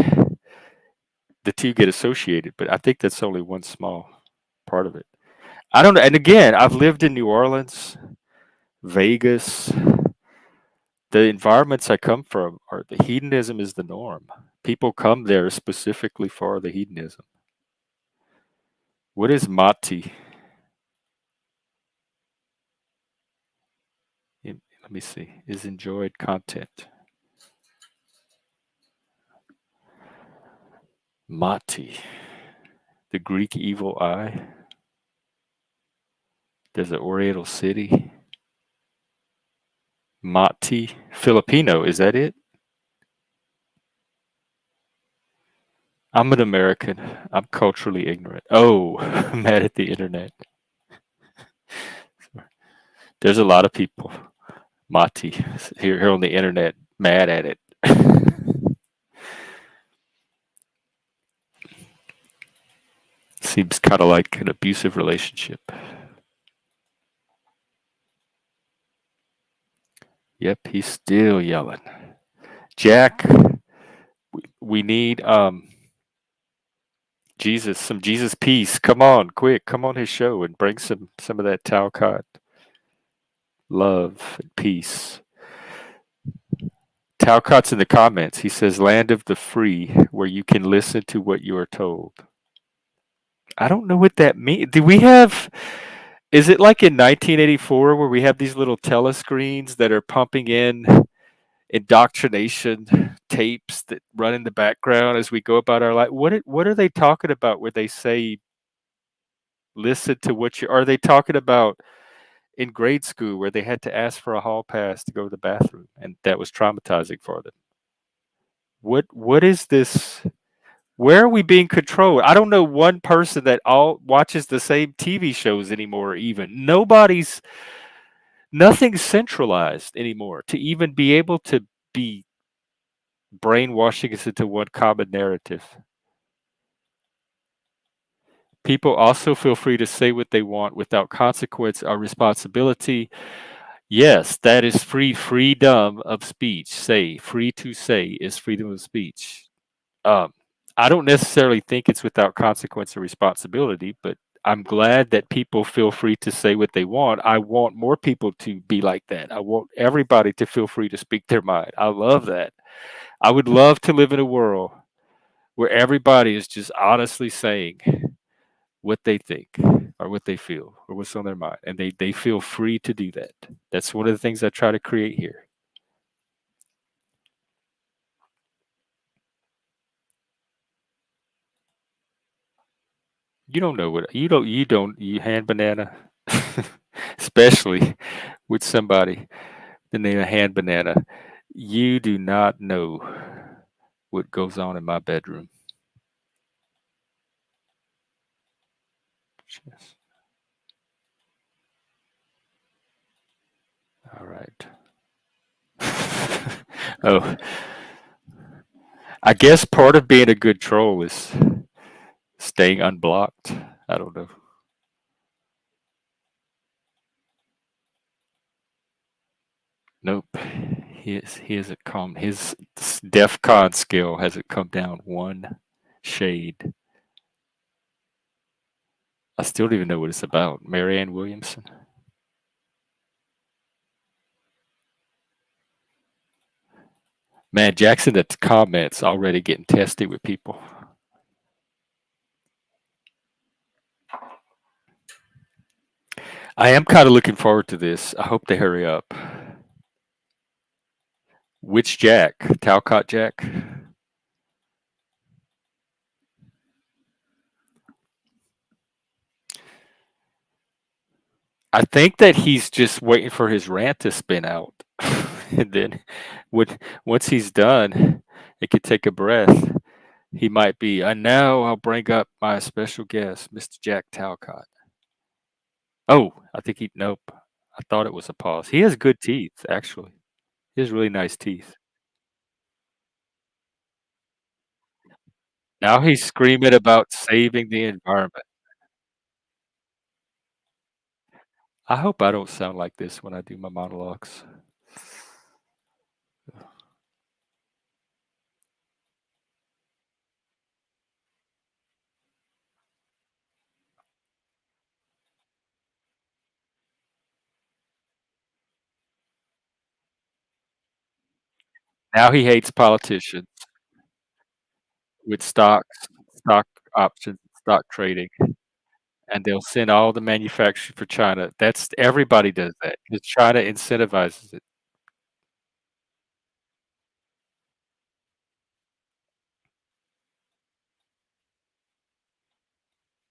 the two get associated, but I think that's only one small part of it. I don't know. And again, I've lived in New Orleans, Vegas. The environments I come from are the hedonism is the norm. People come there specifically for the hedonism. What is mati? Let me see. Is enjoyed content. Mati. The Greek evil eye. There's an Oriental city. Mati. Filipino, is that it? I'm an American. I'm culturally ignorant. Oh, I'm mad at the internet. There's a lot of people, Mati, here on the internet, mad at it. Seems kind of like an abusive relationship. Yep, he's still yelling. Jack, we need Jesus, some Jesus peace. Come on, quick, come on his show and bring some of that Talcott love and peace. Talcott's in the comments. He says, "Land of the free, where you can listen to what you are told." I don't know what that means. Do we have? Is it like in 1984 where we have these little telescreens that are pumping in indoctrination tapes that run in the background as we go about our life? What are they talking about where they say listen to what you are they talking about in grade school where they had to ask for a hall pass to go to the bathroom and that was traumatizing for them? What is this? Where are we being controlled? I don't know one person that all watches the same TV shows anymore. Even nothing's centralized anymore to even be able to be brainwashing us into one common narrative. People also feel free to say what they want without consequence or responsibility. Yes, that is freedom of speech. Free to say is freedom of speech. I don't necessarily think it's without consequence or responsibility, but I'm glad that people feel free to say what they want. I want more people to be like that. I want everybody to feel free to speak their mind. I love that. I would love to live in a world where everybody is just honestly saying what they think or what they feel or what's on their mind. And they feel free to do that. That's one of the things I try to create here. You don't know what you hand banana, especially with somebody the name of hand banana. You do not know what goes on in my bedroom. Yes. All right. Oh, I guess part of being a good troll is staying unblocked. I don't know. Nope. He hasn't come. His DEF CON skill hasn't come down one shade. I still don't even know what it's about. Marianne Williamson. Man, Jackson at the comments already getting testy with people. I am kind of looking forward to this. I hope they hurry up. Which Jack? Talcott Jack? I think that he's just waiting for his rant to spin out. And then once he's done, it could take a breath. He might be. And now I'll bring up my special guest, Mr. Jack Talcott. Oh, I think he. Nope. I thought it was a pause. He has good teeth, actually. He has really nice teeth. Now he's screaming about saving the environment. I hope I don't sound like this when I do my monologues. Now he hates politicians with stock options, stock trading, and they'll send all the manufacturing for China. That's everybody does that because China incentivizes it.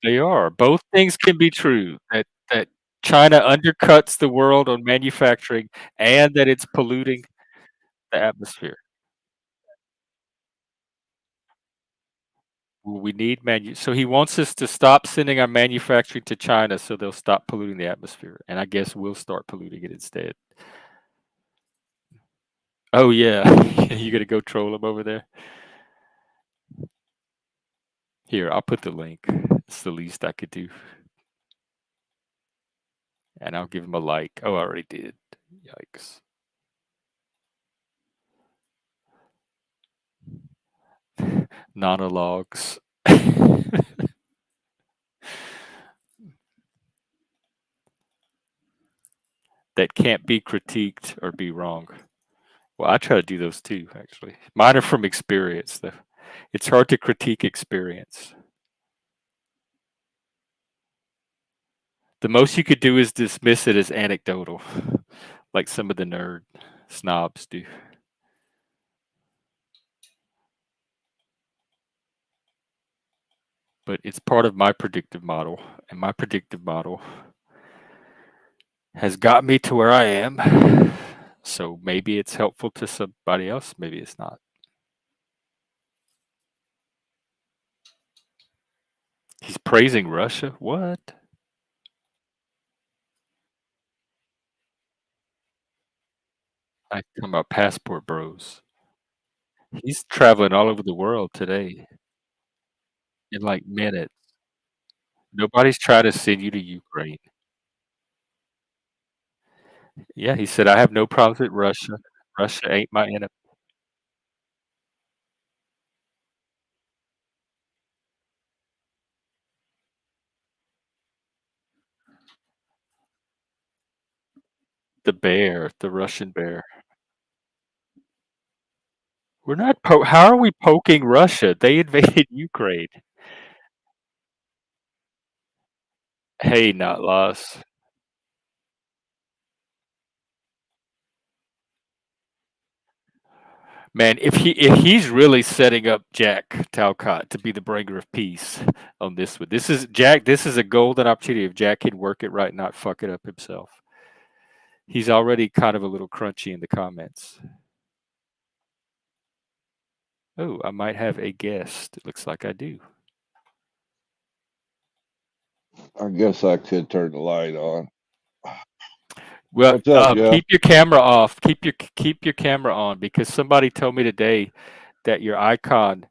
They are. Both things can be true. That China undercuts the world on manufacturing and that it's polluting the atmosphere. Well, we need so he wants us to stop sending our manufacturing to China so they'll stop polluting the atmosphere. And I guess we'll start polluting it instead. Oh yeah. You gonna go troll him over there? Here, I'll put the link. It's the least I could do. And I'll give him a like. Oh, I already did. Yikes. Monologues. That can't be critiqued or be wrong. Well, I try to do those too, actually. Mine are from experience, though. It's hard to critique experience. The most you could do is dismiss it as anecdotal, like some of the nerd snobs do. But it's part of my predictive model, and my predictive model has got me to where I am. So maybe it's helpful to somebody else, maybe it's not. He's praising Russia? What? I talking about passport bros. He's traveling all over the world today in like minutes. Nobody's trying to send you to Ukraine. Yeah, he said, I have no problems with Russia. Russia ain't my enemy. The bear, the Russian bear. We're not how are we poking Russia? They invaded Ukraine. Hey, not lost. Man, if he's really setting up Jack Talcott to be the bringer of peace on this one, this is a golden opportunity if Jack can work it right, not fuck it up himself. He's already kind of a little crunchy in the comments. Oh, I might have a guest. It looks like I do. I guess I could turn the light on. Well, What's up, Jeff? keep your camera off. Keep your camera on because somebody told me today that your icon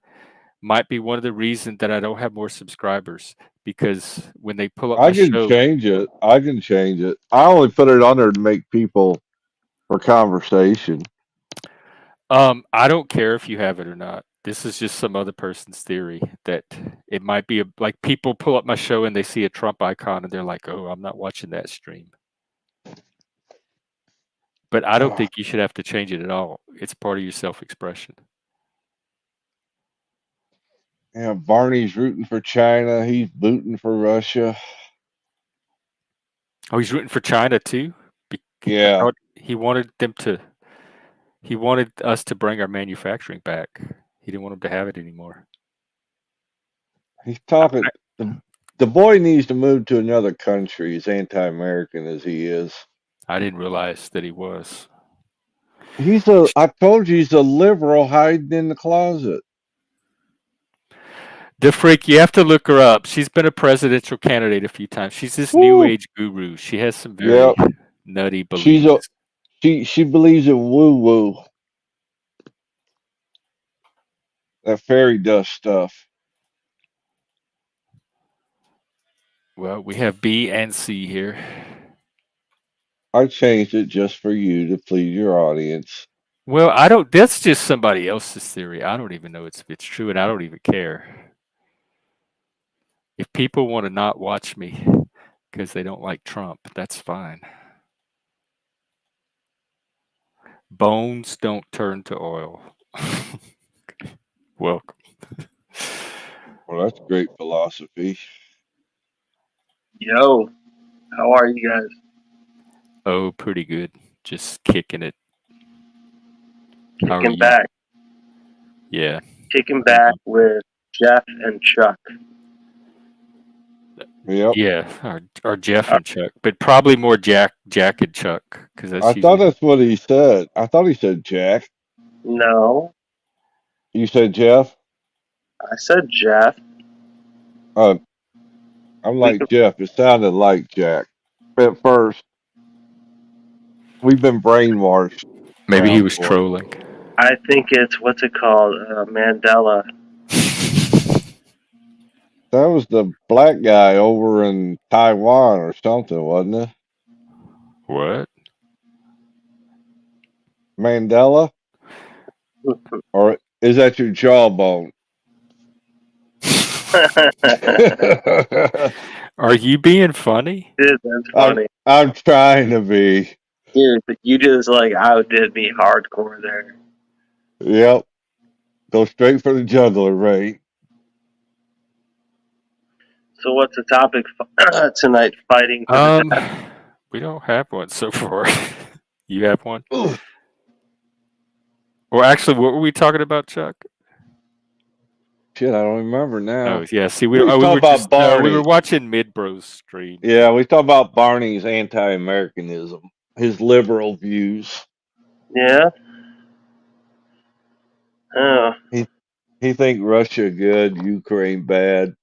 might be one of the reasons that I don't have more subscribers because when they pull up my I can show, change it. I can change it. I only put it on there to make people for conversation. I don't care if you have it or not. This is just some other person's theory that it might be like people pull up my show and they see a Trump icon and they're like, "Oh, I'm not watching that stream." But I don't think you should have to change it at all. It's part of your self-expression. Yeah, Barney's rooting for China. He's booting for Russia. Oh, he's rooting for China too. I Yeah, thought he wanted them to. He wanted us to bring our manufacturing back. He didn't want them to have it anymore. he's I, talking. The boy needs to move to another country, as anti-American as he is. I didn't realize that he was. I told you, he's a liberal hiding in the closet. The freak, you have to look her up. She's been a presidential candidate a few times. She's this new Woo. age guru. She has some very Yep. nutty She's a beliefs. she believes in woo woo, that fairy dust stuff. Well, we have B and C here. I changed it just for you to please your audience. Well, I don't. That's just somebody else's theory. I don't even know if it's true, and I don't even care. If people want to not watch me because they don't like Trump, that's fine. Bones don't turn to oil. Welcome. Well, that's great philosophy. Yo, how are you guys? Oh, pretty good. Just kicking it. How are Kicking you? back, Yeah. kicking back with Jeff and Chuck. Yep. Yeah, or Jeff and Chuck, but probably more Jack and Chuck because I that's thought usually that's what he said. I thought he said Jack. No, You said Jeff? I said Jeff. Uh, I'm We like could, Jeff. It sounded like Jack at first. We've been brainwashed maybe he around was for it. trolling. I think it's what's it called? Mandela. That was the black guy over in Taiwan or something, wasn't it? What? Mandela? Or is that your jawbone? Are you being funny? Dude, that's funny. I'm trying to be. Dude, but you just like outdid me hardcore there. Yep. Go straight for the juggler, right? So what's the topic tonight? Fighting to the death. We don't have one so far. You have one? Ugh. Well, actually, what were we talking about, Chuck? Shit, I don't remember now. Oh, yeah. See, We was we talking were about just we Barney. were watching Mid Bros stream. Yeah, we talked about Barney's anti-Americanism, his liberal views. Yeah. Oh, He think Russia good, Ukraine bad,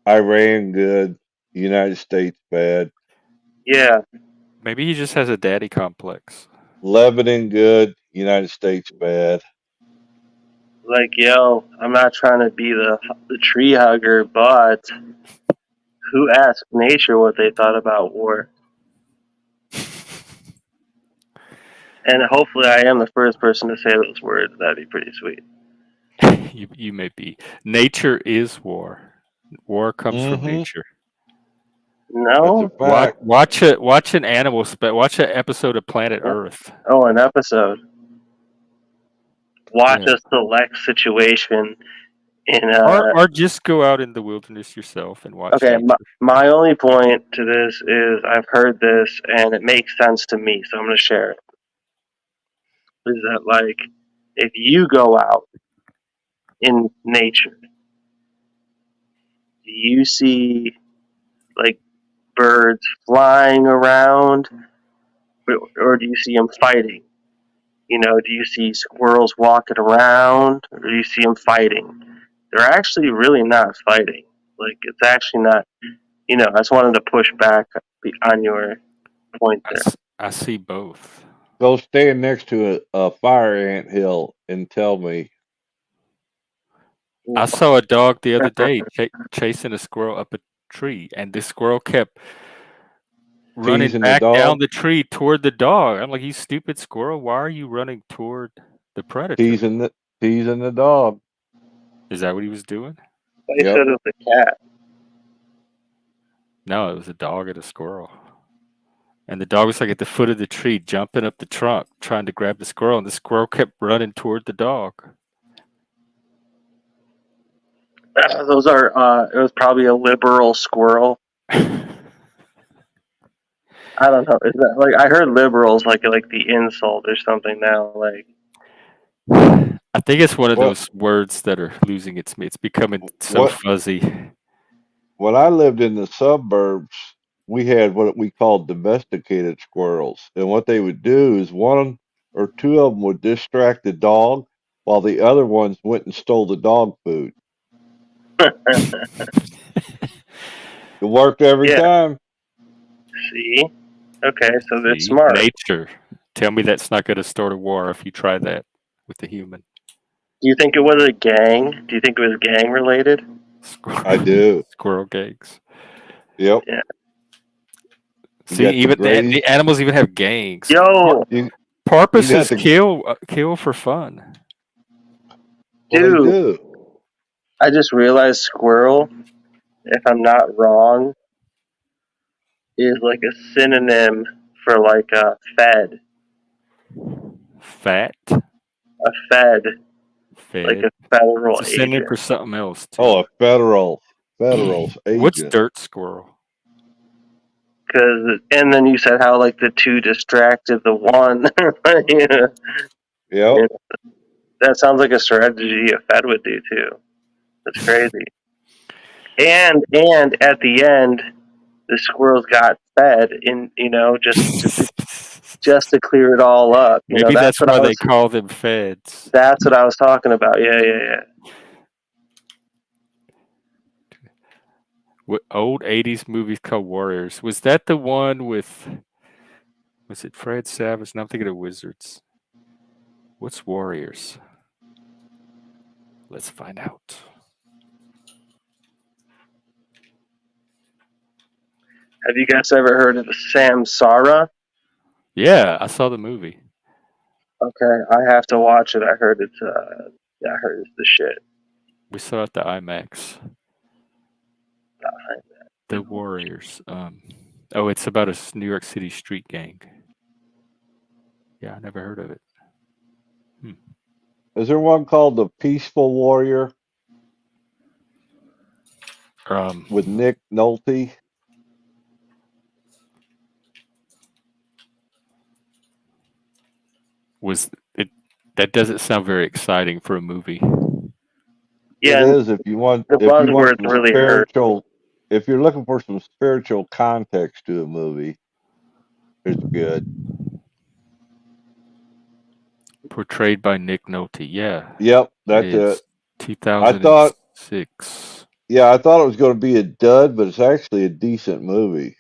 Iran good, United States bad, yeah. Maybe he just has a daddy complex. Lebanon good, United States bad. Like, yo, I'm not trying to be the tree hugger, but who asked nature what they thought about war? And hopefully, I am the first person to say those words. That'd be pretty sweet. You may be. Nature is war. War comes from Mm-hmm. nature. That's a No? fact. Watch an animal watch an episode of Planet What? Earth. Oh, an episode. Watch Yeah. a select situation in Or just go out in the wilderness yourself and watch Okay, nature. my only point to this is I've heard this and it makes sense to me, so I'm going to share it. Is that like if you go out in nature, do you see like birds flying around, or do you see them fighting? You know, do you see squirrels walking around, or do you see them fighting? They're actually really not fighting. Like, it's actually not, you know, I just wanted to push back on your point there. I see both. Go stand next to a fire ant hill and tell me. I saw a dog the other day chasing a squirrel up a tree, and the squirrel kept running Teasing the back down dog, the tree toward the dog. I'm like, you stupid squirrel, why are you running toward the predator? teasing the dog. Is that what he was doing? They Yep. said it was a cat. No, it was a dog and a squirrel. And the dog was like at the foot of the tree, jumping up the trunk, trying to grab the squirrel, and the squirrel kept running toward the dog. Those are, it was probably a liberal squirrel. I don't know. Is that like I heard liberals like the insult or something now? Like, I think it's one of Well, those words that are losing its meaning. It's becoming so what fuzzy. when I lived in the suburbs, we had what we called domesticated squirrels, and what they would do is one or two of them would distract the dog, while the other ones went and stole the dog food. It worked every Yeah. time. See? Okay, so they're See, smart. nature. Tell me that's not going to start a war if you try that with the human. Do you think it was a gang? Do you think it was gang related? I do. Squirrel gangs. Yep. Yeah. You See, got the even Grays. the animals even have gangs. Yo, You Porpoises got the. kill for fun. Well, they dude, do. I just realized squirrel, if I'm not wrong, is like a synonym for like a fed. Fat, A fed, like fed. a federal It's a synonym agent. for something else Oh, too. a federal's What's agent. dirt squirrel? And then you said how like the two distracted the one. Yeah. Yep. That sounds like a strategy a Fed would do too. That's crazy. And at the end, the squirrels got fed in, just to clear it all up. Maybe that's why they call them feds. That's what I was talking about. Yeah. What old '80s movies called Warriors? Was that the one with? Was it Fred Savage? No, I'm thinking of Wizards. What's Warriors? Let's find out. Have you guys ever heard of Samsara? Yeah, I saw the movie. Okay, I have to watch it. I heard it's the shit. We saw it at the IMAX. The Warriors. Oh, it's about a New York City street gang. Yeah, I never heard of it. Is there one called the Peaceful Warrior with Nick Nolte? Was it? That doesn't sound very exciting for a movie. Yeah, It is if you want the buzzwords some really hurt. spiritual. If you're looking for some spiritual context to a movie, it's good. Portrayed by Nick Nolte. Yeah, Yep, it that's it. is. I thought, 2006. yeah, I thought it was going to be a dud, but it's actually a decent movie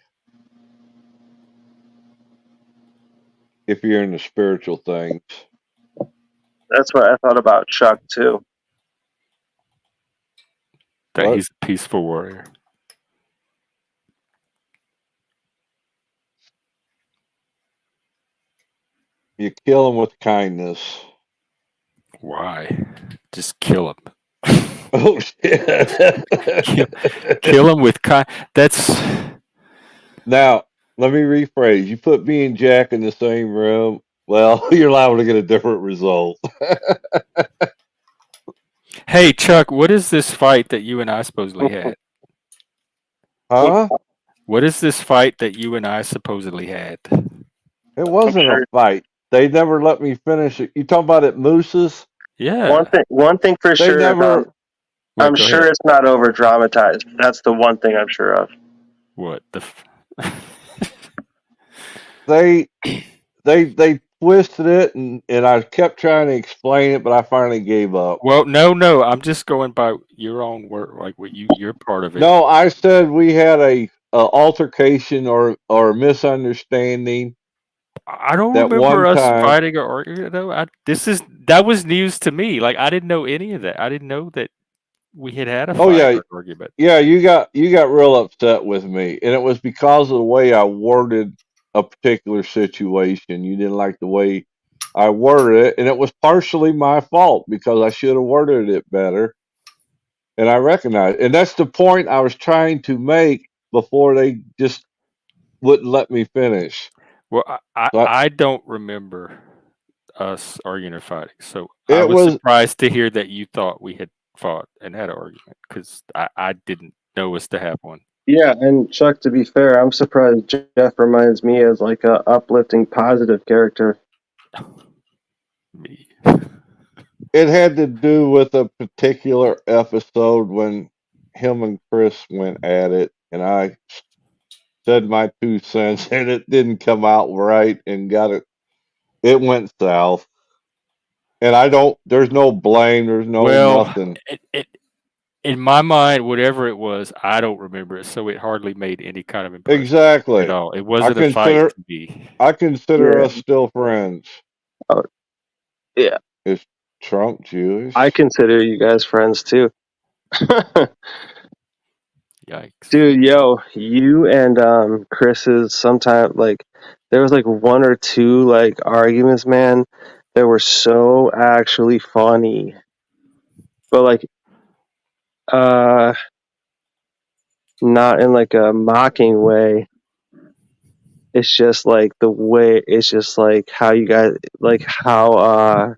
if you're into spiritual things. That's what I thought about Chuck too. That What? he's a peaceful warrior. You kill them with kindness. Why? Just kill him. Oh shit! Kill him with That's Now, let me rephrase. You put me and Jack in the same room. Well, you're liable to get a different result. Hey Chuck, what is this fight that you and I supposedly had? Huh? What is this fight that you and I supposedly had? It wasn't a fight. They never let me finish it. You talking about at Moose's? Yeah. One thing for They sure. never. I'm sure it's not over dramatized. That's the one thing I'm sure of. What the? They twisted it, and I kept trying to explain it, but I finally gave up. Well, no. I'm just going by your own word, like what you're part of it. No, I said we had a altercation or misunderstanding. I don't That one remember us time. fighting or arguing. Though that was news to me. Like I didn't know any of that. I didn't know that we had a Oh fight yeah, or argument. yeah. You got real upset with me, and it was because of the way I worded a particular situation. You didn't like the way I worded it, and it was partially my fault because I should have worded it better. And I recognize, and that's the point I was trying to make before they just wouldn't let me finish. Well, So I don't remember us arguing or fighting. So I it was was surprised to hear that you thought we had fought and had an argument because I didn't know us to have one. Yeah, and Chuck, to be fair, I'm surprised Jeff reminds me as like a uplifting, positive character. Me. it had to do with a particular episode when him and Chris went at it, and I said my 2 cents, and it didn't come out right, and it went south. And I don't. There's no blame. There's no Well, nothing. in my mind, whatever it was, I don't remember it, so it hardly made any kind of impression at Exactly. all. It I wasn't a fight consider to me. I consider Yeah. us still friends. Oh, yeah. Is Trump Jewish? I consider you guys friends too. Yikes. Dude, yo, you and Chris's sometime like there was like one or two like arguments, man, that were so actually funny. But like not in like a mocking way. It's just like the way it's just like how you guys like how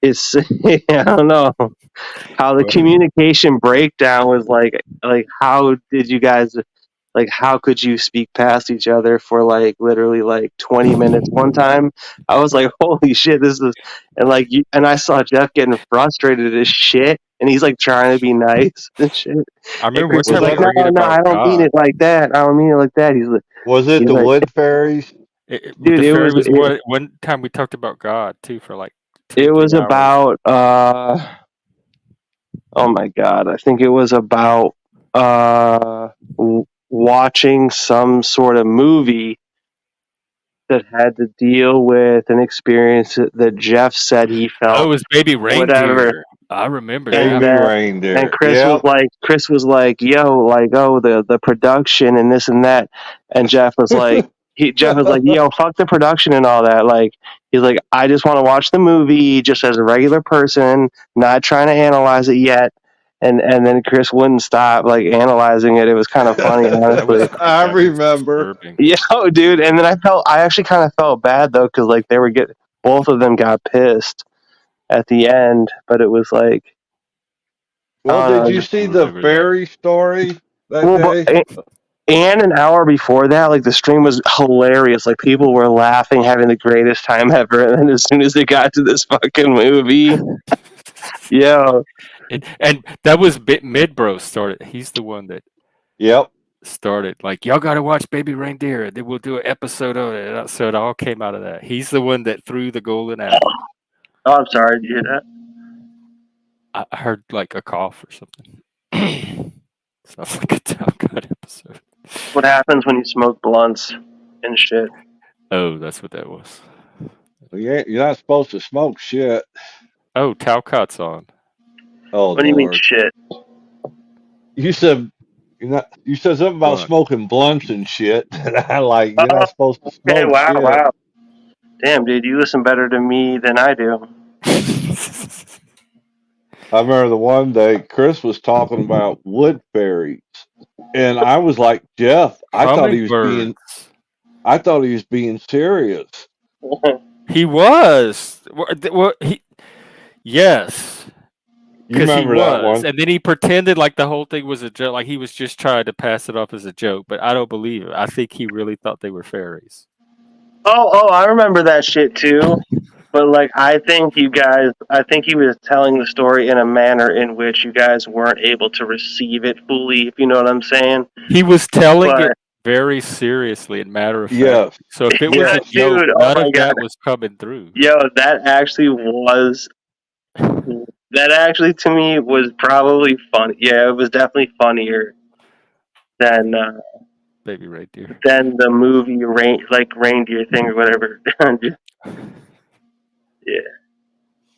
it's I don't know how the Well, communication breakdown was like how did you guys like how could you speak past each other for like literally like 20 minutes one time. I was like, holy shit, this is and like you, and I saw Jeff getting frustrated as shit and he's like trying to be nice and shit, I and remember one Chris was time we like, Was no, argued no, I about don't mean God. it like that, I don't mean it like that. it He's the like, wood fairies? dude, The fairy was one time we talked about God too for like 2 it 3 was hours. about oh my god, I think it was about watching some sort of movie that had to deal with an experience that Jeff said he Oh, it felt, was Baby whatever. Reindeer. I remember And that. Baby reindeer. Chris was like, yo, like, oh, the production and this and that. And Jeff was like, Jeff was like, yo, fuck the production and all that. Like, he's like, I just want to watch the movie just as a regular person, not trying to analyze it yet. And then Chris wouldn't stop like analyzing it. It was kind of funny, That was honestly. I that was remember. disturbing. Yeah, dude. And then I actually kind of felt bad though, because like both of them got pissed at the end, but it was like, Well, I did don't you know. I see don't the remember that. fairy story that Well, day? and an hour before that, like the stream was hilarious. Like people were laughing, having the greatest time ever. And then as soon as they got to this fucking movie, yo, And that was Midbro started. He's the one that Yep. started like y'all got to watch Baby Reindeer. Then we'll do an episode of it. So it all came out of that. He's the one that threw the golden apple. oh, I'm sorry, did you hear that? I heard like a cough or something. Sounds like a Talcott episode. What happens when you smoke blunts and shit? Oh, that's what that was. You're not supposed to smoke shit. Oh, Talcott's on. Oh What do you mean Lord. shit? You said you said something about Blunt. smoking blunts and shit. And I like you're Oh, not supposed to okay, smoke wow, shit. wow. Damn, dude, you listen better to me than I do. I remember the one day Chris was talking about wood fairies. And I was like, Jeff, Hummingbirds. I thought he was being serious. He was. Yes, You because he remember that was, one? and then he pretended like the whole thing was a joke, like he was just trying to pass it off as a joke. But I don't believe it. I think he really thought they were fairies. Oh, I remember that shit too. But like, I think he was telling the story in a manner in which you guys weren't able to receive it fully, if you know what I'm saying. He was telling But it very seriously and matter of fact. Yes. So if it was yeah, a joke, dude, oh none my of god, that was coming through. yo, that actually to me was probably funny. Yeah, it was definitely funnier than Baby reindeer. than the movie reindeer thing or whatever. Yeah.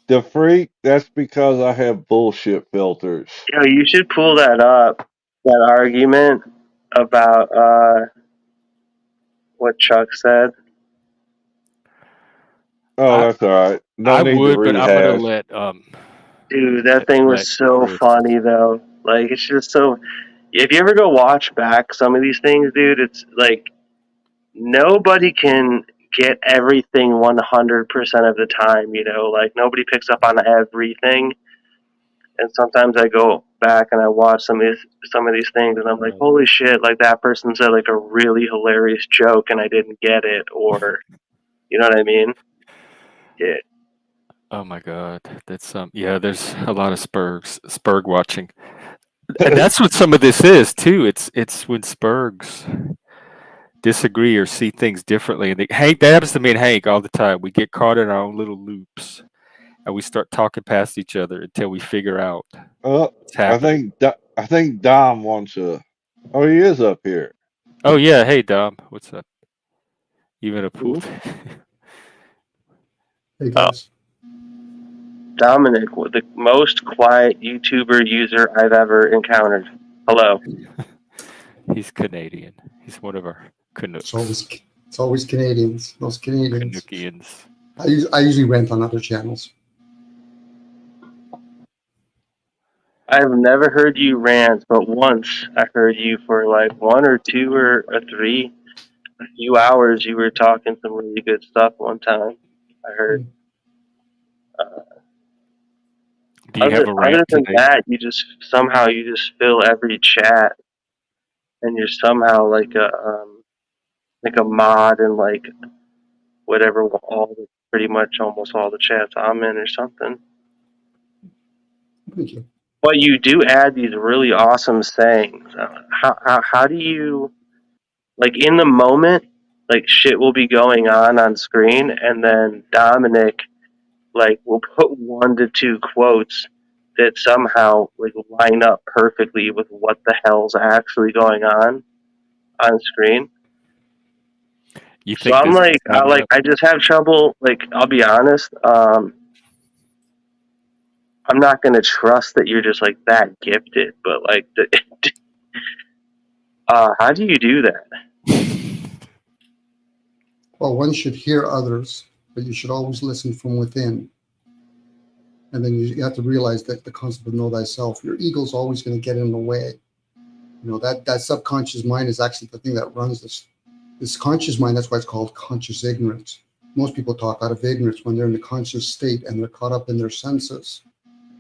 The freak, that's because I have bullshit filters. Yo, you should pull that up. That argument about what Chuck said. Oh, I that's all right. No I need to would, but I'm gonna rehash. let Dude, that thing was so Chris. funny though. Like it's just so. If you ever go watch back some of these things, dude, it's like nobody can get everything 100% of the time. You know, like nobody picks up on everything. And sometimes I go back and I watch some of these things, and I'm like, holy shit! Like that person said like a really hilarious joke, and I didn't get it, or you know what I mean? Yeah. Oh my God, that's yeah. There's a lot of Spurg watching, and that's what some of this is too. It's when Spurgs disagree or see things differently. And Hank, that happens to me and Hank all the time. We get caught in our own little loops, and we start talking past each other until we figure out what's I happening. think Dom wants a. Oh, he is up here. Oh yeah, hey Dom, what's up? Even a poop. Hey guys. Dominic, the most quiet YouTuber user I've ever encountered. Hello. He's Canadian. He's one of our Canucks. It's always Canadians. Those Canadians. Canuckians. I usually rant on other channels. I've never heard you rant, but once I heard you for like 1 or 2 or 3, a few hours. You were talking some really good stuff one time. I heard. Do you have a Other rant than today? that, you just fill every chat, and you're somehow like a mod in like whatever pretty much almost all the chats I'm in or something. Thank you. But you do add these really awesome sayings. How do you, like, in the moment, like shit will be going on screen, and then Dominic like will put 1 to 2 quotes that somehow like line up perfectly with what the hell's actually going on screen. You So think I'm this like, is lining up? I just have trouble. Like, I'll be honest. I'm not gonna trust that you're just like that gifted, but like, how do you do that? Well, one should hear others, but you should always listen from within. And then you have to realize that the concept of know thyself, your ego's always going to get in the way. You know, that subconscious mind is actually the thing that runs this conscious mind. That's why it's called conscious ignorance. Most people talk out of ignorance when they're in the conscious state and they're caught up in their senses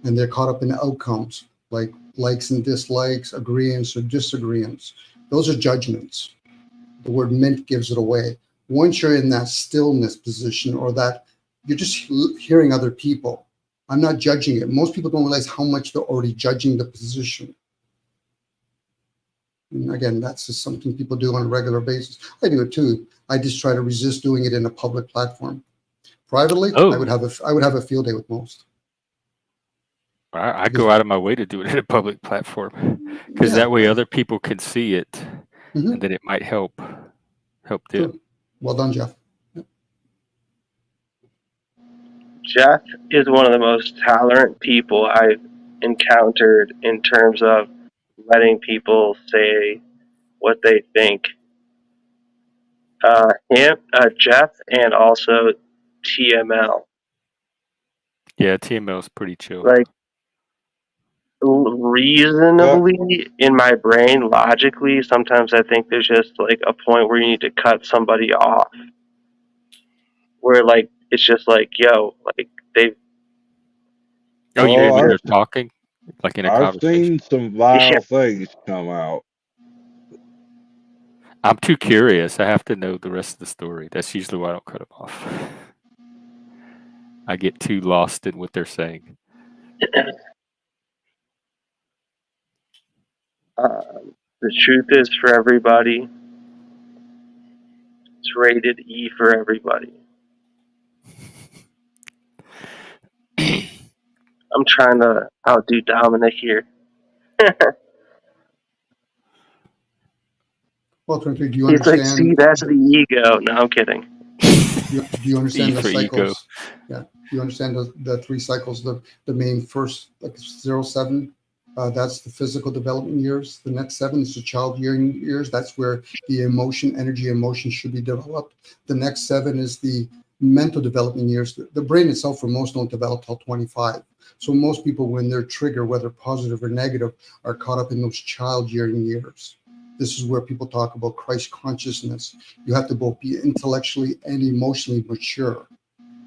and they're caught up in outcomes like likes and dislikes, agreeance or disagreeance. Those are judgments. The word meant gives it away. Once you're in that stillness position or that you're just hearing other people, I'm not judging it. Most people don't realize how much they're already judging the position. And again, that's just something people do on a regular basis. I do it too. I just try to resist doing it in a public platform. Privately, I would have a field day with most. I go out of my way to do it in a public platform because that way other people can see it, and then it might help them. Sure. Well done, Jeff. Jeff is one of the most tolerant people I've encountered in terms of letting people say what they think. Jeff, and also TML. Yeah, TML's pretty chill. Like, reasonably, in my brain, logically, sometimes I think there's just like a point where you need to cut somebody off. Where like it's just like, yo, like they've. Oh, you mean when they're talking, like in a conversation? I've seen some vile things come out. I'm too curious. I have to know the rest of the story. That's usually why I don't cut them off. I get too lost in what they're saying. The truth is for everybody. It's rated E for everybody. I'm trying to outdo Dominic here. Well, Twinkly, do you understand? He's like, see, that's the ego. No, I'm kidding. Do you understand the cycles? Ego. Yeah. Do you understand the 3 cycles? The main first, like 0-7, that's the physical development years. The next 7 is the child years. That's where the energy emotion should be developed. The next 7 is the mental development years. The brain itself for most don't develop till 25. So most people, when they're triggered, whether positive or negative, are caught up in those child years. This is where people talk about Christ consciousness. You have to both be intellectually and emotionally mature.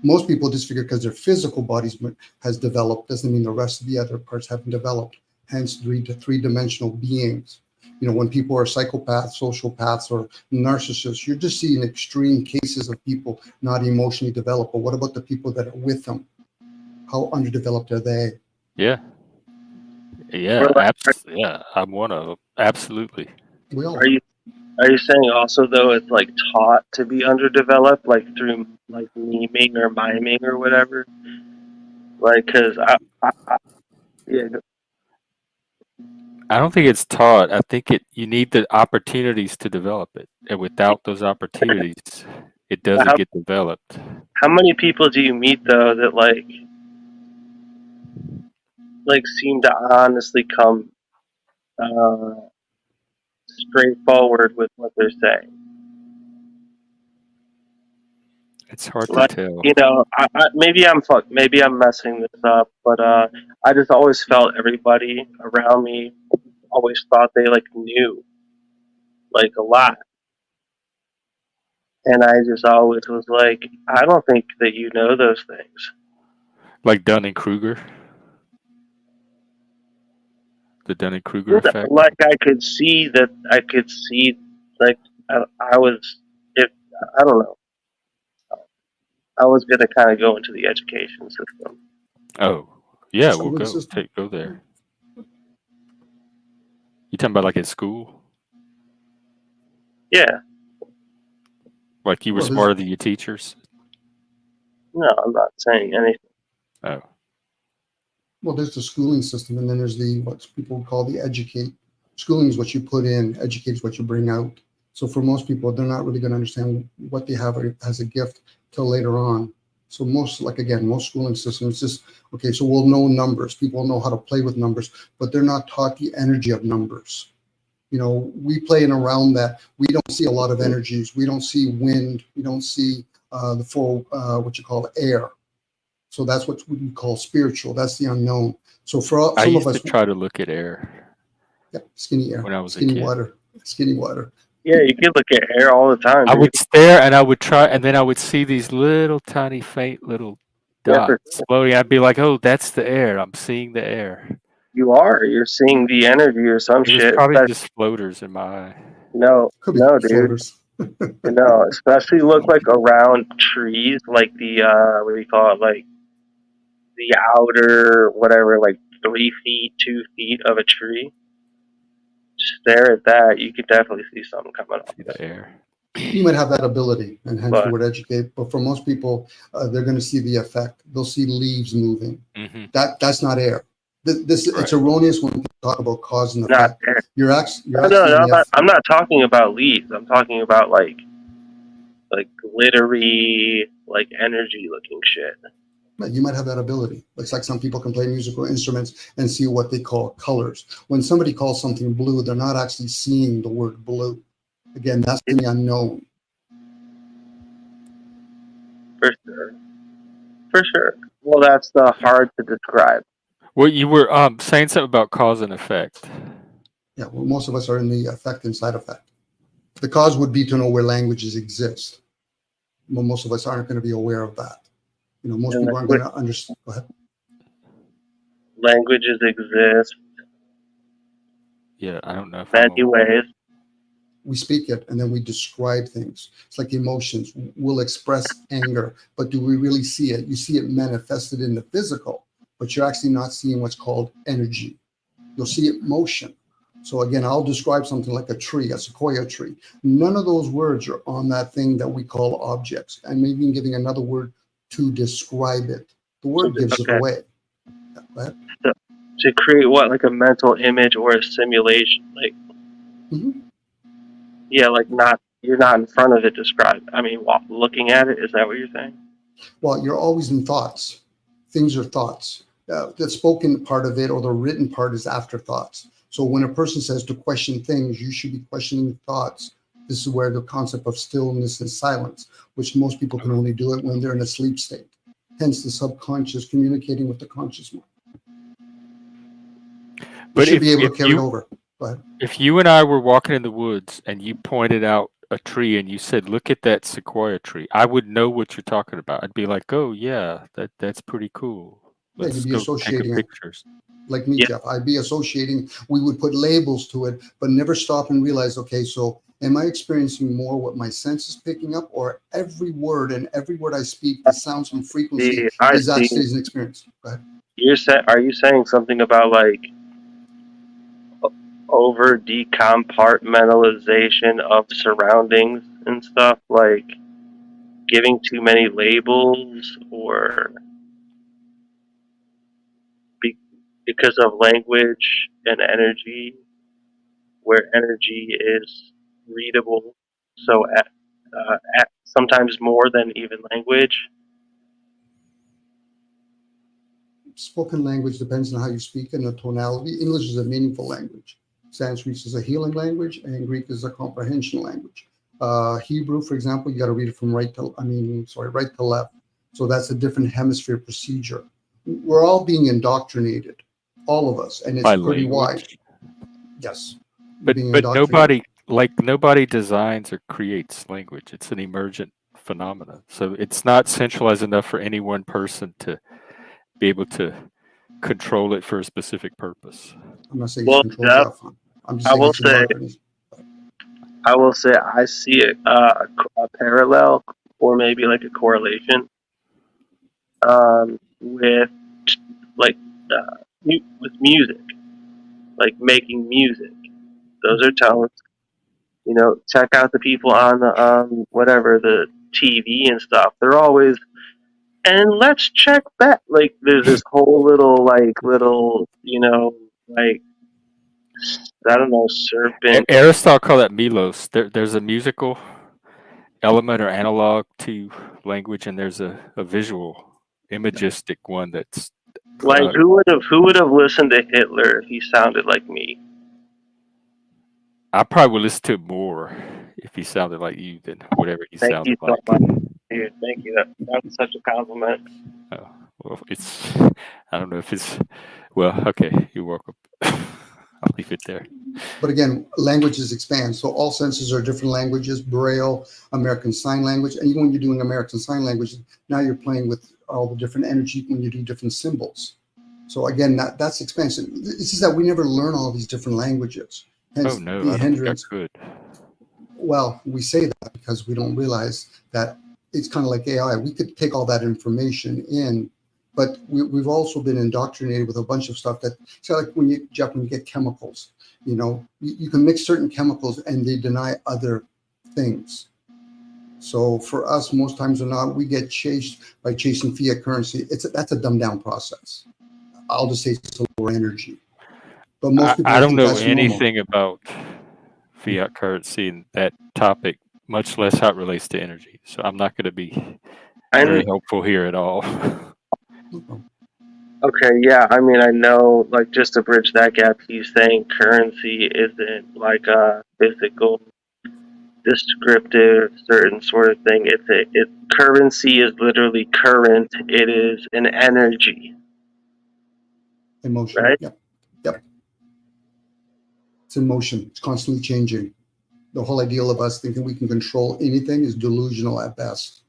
Most people just figure because their physical bodies has developed doesn't mean the rest of the other parts haven't developed. Hence, three-dimensional beings. You know, when people are psychopaths, sociopaths, or narcissists, you're just seeing extreme cases of people not emotionally developed. But what about the people that are with them? How underdeveloped are they? Yeah. Yeah, yeah. I'm one of them. Absolutely. We all are you saying also though it's like taught to be underdeveloped, like through like memeing or miming or whatever? Like, cause yeah, I don't think it's taught. I think you need the opportunities to develop it, and without those opportunities, it doesn't how get developed. how many people do you meet though that like seem to honestly come straightforward with what they're saying? It's hard to Like, tell. you know, maybe maybe I'm messing this up, but I just always felt everybody around me always thought they like knew like a lot, and I just always was like, I don't think that you know those things. Like Dunning-Kruger, the Dunning-Kruger effect. Like I could see like I was if I don't know, I was gonna kind of go into the education system. Oh, yeah, we'll Schooling go system. go there. You talking about like at school? Yeah, Like you were Well, smarter than your teachers? no, I'm not saying anything. Oh, there's the schooling system, and then there's the what people call the educate. Schooling is what you put in, educate is what you bring out. So for most people, they're not really going to understand what they have as a gift till later on. So most, like again, most schooling systems just okay. So we'll know numbers. People know how to play with numbers, but they're not taught the energy of numbers. You know, we play in around that. We don't see a lot of energies. We don't see wind. We don't see the full what you call air. So that's what we call spiritual. That's the unknown. So for I some of used to us, try to look at air yeah, skinny air, when I was a skinny kid. water, skinny water. Yeah, you can look at air all the time, I dude. would stare and I would try, and then I would see these little tiny faint little Yeah, for dots floating. I'd be like, "Oh, that's the air. I'm seeing the air." you're seeing the energy or some It was shit. probably But just floaters in my eye. no, Could be no, dude. floaters. No, especially look like around trees, like the what do you call it, like the outer whatever, like 3 feet, 2 feet of a tree. Just stare at that, you could definitely see something coming off See it. the air. You might have that ability, and hence the But word educate. But for most people, they're going to see the effect. They'll see leaves moving. Hmm. That's not air. This Right. it's erroneous when people talk about cause and not effect. air. You're actually No, in the I'm not talking about leaves. I'm talking about like glittery, like energy looking shit. You might have that ability. It's like some people can play musical instruments and see what they call colors. When somebody calls something blue, they're not actually seeing the word blue. Again, that's the unknown. For sure. For sure. Well, that's the hard to describe. Well, you were saying something about cause and effect. Yeah, well, most of us are in the effect and side effect. The cause would be to know where languages exist. Well, most of us aren't going to be aware of that. You know, most And people aren't going to understand. Go ahead. languages exist Yeah, I don't know if I'm many ways. We speak it and then we describe things. It's like emotions. We'll express anger, but do we really see it? You see it manifested in the physical, but you're actually not seeing what's called energy. You'll see it motion. So again, I'll describe something like a tree, a sequoia tree. None of those words are on that thing that we call objects. I'm even giving another word to describe it. The word gives it Okay. away. Right? To create what, like a mental image or a simulation, like yeah, like not you're not in front of it. Looking at it. Is that what you're saying? Well, you're always in thoughts. Things are thoughts. The spoken part of it or the written part is afterthoughts. So when a person says to question things, you should be questioning thoughts. This is where the concept of stillness and silence, which most people can only do it when they're in a sleep state. Hence the subconscious communicating with the conscious mind. But should be able to carry it over. Go ahead. If you and I were walking in the woods and you pointed out a tree and you said, "Look at that sequoia tree," I would know what you're talking about. I'd be like, "Oh yeah, that's pretty cool. Yeah, Let's you'd be go take a associating it. pictures." Like me, Yeah. Jeff, I'd be associating, we would put labels to it, but never stop and realize, okay, so am I experiencing more what my sense is picking up, or every word I speak, the sounds and frequency I is see. actually an experience? Go ahead. Are you saying something about like over decompartmentalization of surroundings and stuff, like giving too many labels, or because of language and energy, where energy is readable, so sometimes more than even language. Spoken language depends on how you speak and the tonality. English is a meaningful language. Sanskrit is a healing language, and Greek is a comprehension language. Hebrew, for example, you got to read it from right to left. So that's a different hemisphere procedure. We're all being indoctrinated, all of us, and it's By pretty wide. language. Yes, But being nobody nobody designs or creates language. It's an emergent phenomena. So it's not centralized enough for any one person to be able to control it for a specific purpose. I'm not saying Well, it's controlled, Jeff. I'm just I saying will it's say, indoctrinated. I see a parallel, or maybe like a correlation, with like with music, like making music. Those are tones. You know, check out the people on the whatever the TV and stuff. They're always, and let's check that. Like there's this whole little like I don't know, serpent. Aristotle called that melos. There's a musical element or analog to language, and there's a visual, imagistic one that's Like who would have listened to Hitler if he sounded like me? I probably would listen to it more if he sounded like you than whatever he Thank you sounded so like. much, dude. Thank you. That's such a compliment. Oh, well, it's I don't know if it's well. Okay, you're welcome. I'll leave it there. But again, languages expand. So all senses are different languages, Braille, American Sign Language. And even when you're doing American Sign Language, now you're playing with all the different energy when you do different symbols. So again, that's expansion. It's just that we never learn all these different languages. Hence Oh no, the I don't think I hindrance. could. Well, we say that because we don't realize that it's kind of like AI. We could take all that information in, but we've also been indoctrinated with a bunch of stuff that, so like when you get chemicals, you can mix certain chemicals and they deny other things. So for us, most times or not, we get chased by chasing fiat currency. That's a dumbed down process. I'll just say it's lower energy. But most people I don't think know that's normal. anything about fiat currency and that topic, much less how it relates to energy. So I'm not going to be very helpful here at all. Okay, yeah. I mean, I know, like, just to bridge that gap, he's saying currency isn't like a physical, descriptive, certain sort of thing. Currency is literally current. It is an energy, Emotion. right? Yep. It's emotion. It's constantly changing. The whole ideal of us thinking we can control anything is delusional at best.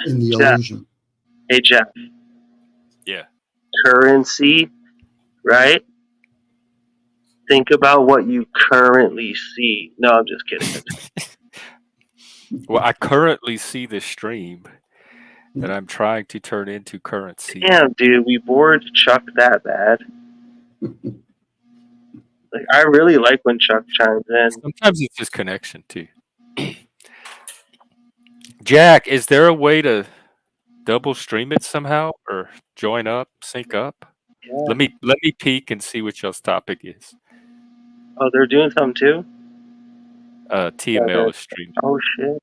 In the illusion. Hey, Jeff. Yeah. Currency, right? Think about what you currently see. No, I'm just kidding. Well, I currently see this stream that I'm trying to turn into currency. Damn, dude, we bored Chuck that bad. Like, I really like when Chuck chimes in. Sometimes it's just connection too. Jack, is there a way to double stream it somehow or join up, sync up? Yeah. Let me peek and see what y'all's topic is. Oh, they're doing something too? TML is streaming. Oh shit.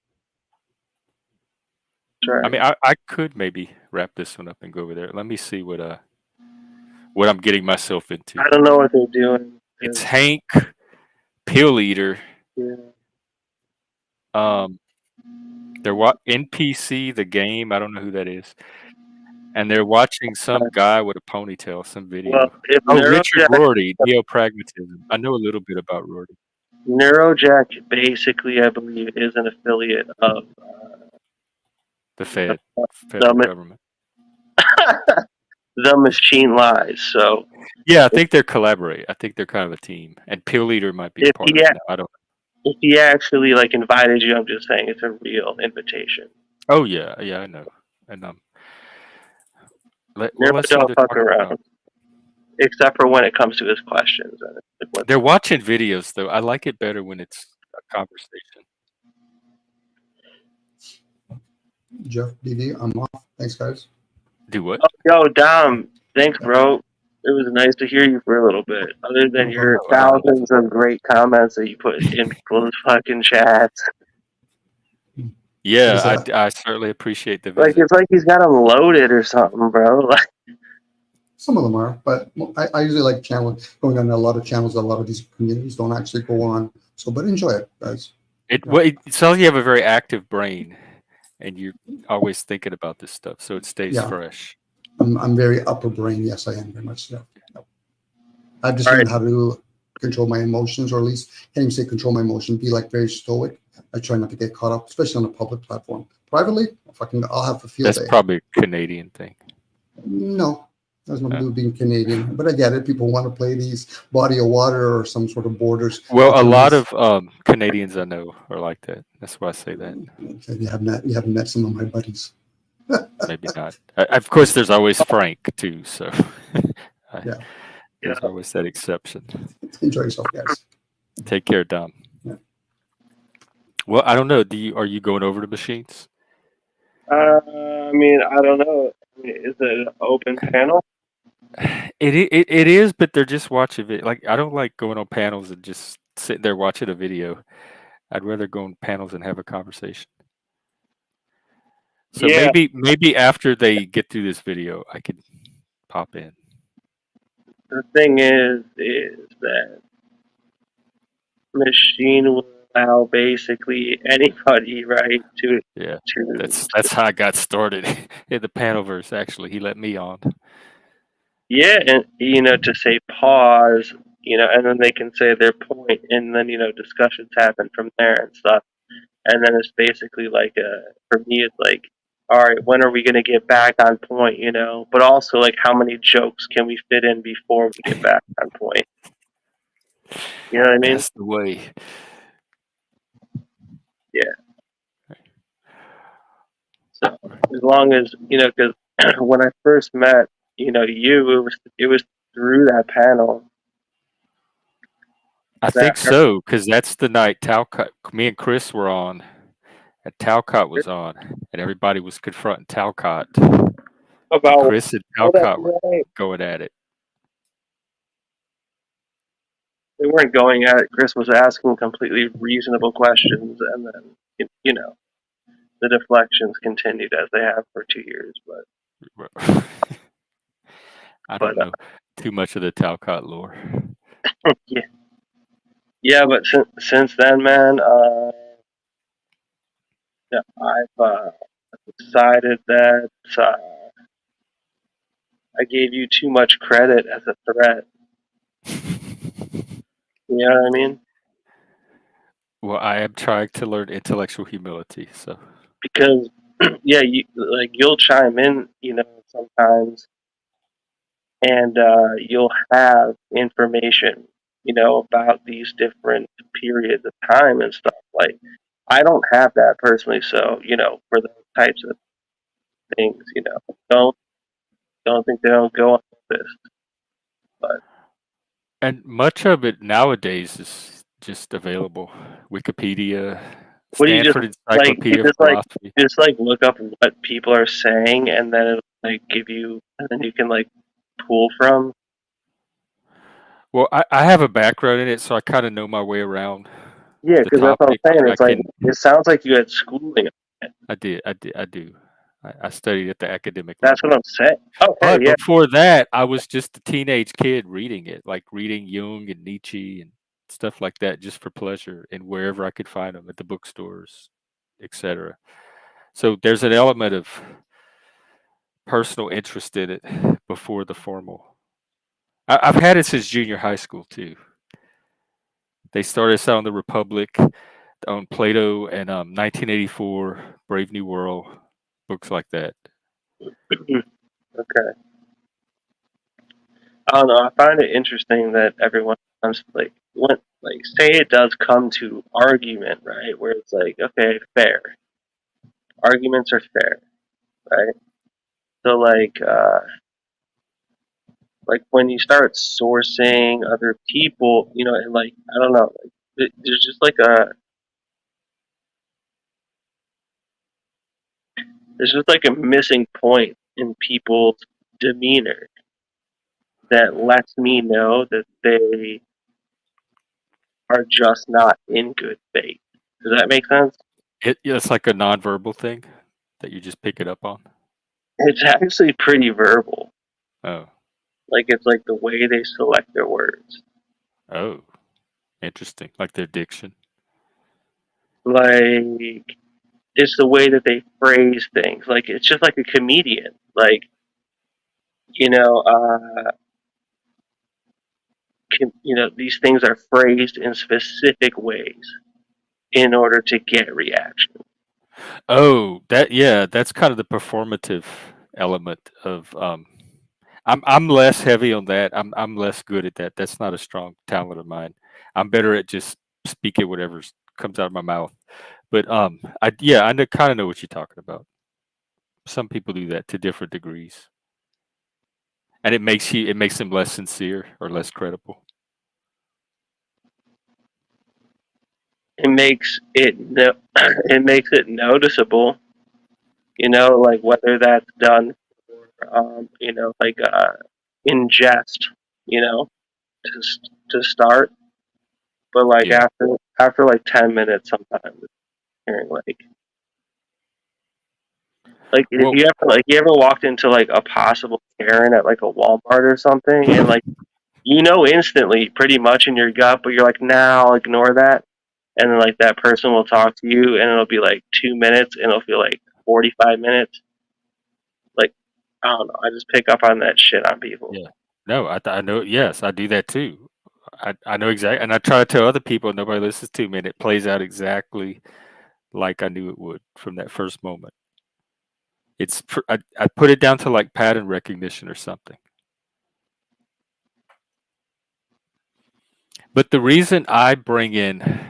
That's right. I mean, I could maybe wrap this one up and go over there. Let me see what I'm getting myself into. I don't know what they're doing. It's Hank, Pill Eater. Yeah. They're NPC the game. I don't know who that is, and they're watching some guy with a ponytail. Some video. Well, Richard Rorty, Neo-Pragmatism. I know a little bit about Rorty. Neurojack basically, I believe, is an affiliate of the federal government. The Machine Lies. So yeah, I think they're collaborate. I think they're kind of a team, and Pill Leader might be a part of it. I don't. If he actually like invited you, I'm just saying it's a real invitation. Oh yeah, I know, and Never don't fuck around, except for when it comes to his questions. They're watching videos though. I like it better when it's a conversation. Jeff, BD, I'm off. Thanks, guys. Do what? Oh, yo, Dom. Thanks, bro. It was nice to hear you for a little bit. Other than No your problem. thousands of great comments that you put in people's fucking chats. Yeah, There's I certainly appreciate the Like visit. it's like he's got them loaded or something, bro. Like, some of them are, but I usually like going on a lot of channels. A lot of these communities don't actually go on. So, but enjoy it, guys. It sounds like you have a very active brain, and you're always thinking about this stuff, so it stays Yeah, fresh. I'm very upper brain. Yes, I am very much so. I've just all right, learned how to control my emotions, or at least can't even say control my emotions. Be like very stoic. I try not to get caught up, especially on a public platform. Privately, I'll have a field That's day. probably a Canadian thing. No, that's nothing to do with being Canadian. But I get it. People want to play these body of water or some sort of borders. Well, a lot between of Canadians I know are like that. That's why I say that. these. You haven't met some of my buddies. Maybe not. Of course, there's always Frank too. So Yeah. there's always that exception. Enjoy yourself, guys. Take care, Dom. Yeah. Well, I don't know. Are you going over to machines? I mean, I don't know. I mean, is it an open panel? It is, but they're just watching it. Like I don't like going on panels and just sitting there watching a video. I'd rather go on panels and have a conversation. So Yeah, maybe after they get through this video, I could pop in. the thing is that machine will allow basically anybody, right, Yeah, to that's how I got started in the panelverse. Actually, he let me on. yeah, and to say pause, and then they can say their point, and then discussions happen from there and stuff, and then it's basically like for me it's like, all right, when are we gonna get back on point, but also like how many jokes can we fit in before we get back on point, you know what I mean? That's the way. Yeah. So as long as because when I first met it was through that panel. I think so, because that's the night Talcott, me and Chris were on, and Talcott was on, and everybody was confronting Talcott. And About Chris and Talcott were going at it. they weren't going at it. Chris was asking completely reasonable questions, and then the deflections continued as they have for 2 years. I don't know too much of the Talcott lore. Yeah, but since then, man, I've decided that I gave you too much credit as a threat. You know what I mean? Well, I am trying to learn intellectual humility, so. Because yeah, you'll chime in, sometimes, and you'll have information, about these different periods of time and stuff. Like, I don't have that personally, so for those types of things, don't think they don't go unnoticed. But And much of it nowadays is just available. Wikipedia, what do you just Stanford Encyclopedia of Philosophy. just like look up what people are saying, and then it'll like give you, and then you can like pull from. Well, I have a background in it, so I kind of know my way around Yeah, the because that's what I'm topic. saying. I It's like can. it sounds like you had schooling. I do. I studied at the academic That's level. what I'm saying. Okay, But yeah. before that, I was just a teenage kid reading it, like reading Jung and Nietzsche and stuff like that, just for pleasure, and wherever I could find them at the bookstores, etc. So there's an element of personal interest in it before the formal. I've had it since junior high school too. They started us out on the Republic, on Plato, and 1984, Brave New World, books like that. Okay. I don't know. I find it interesting that everyone comes like say it does come to argument, right? Where it's like, okay, fair. Arguments are fair, right? So like when you start sourcing other people, and like I don't know, like there's just like a missing point in people's demeanor. that lets me know that they are just not in good faith. Does that make sense? It's like a nonverbal thing that you just pick it up on. It's actually pretty verbal. Oh, Like it's like the way they select their words. oh, interesting. Like their diction. Like it's the way that they phrase things. Like it's just like a comedian. Like you know, these things are phrased in specific ways in order to get reaction. Oh, that's kind of the performative element of I'm less heavy on that. I'm less good at that. That's not a strong talent of mine. I'm better at just speaking whatever comes out of my mouth. But I kind of know what you're talking about. Some people do that to different degrees, and it makes them less sincere or less credible. It makes it it makes it noticeable. Like whether that's done, like in jest, to start, but like Yeah. after like 10 minutes, sometimes hearing like if Well, you ever walked into like a possible Karen at like a Walmart or something, and like instantly, pretty much in your gut, but you're like, nah, I'll ignore that, and then like that person will talk to you, and it'll be like 2 minutes, and it'll feel like 45 minutes. Like I don't know, I just pick up on that shit on people. yeah. No, I know. Yes, I do that too. I know exactly, and I try to tell other people. Nobody listens to me, and it plays out exactly like I knew it would from that first moment. I put it down to like pattern recognition or something. But the reason I bring in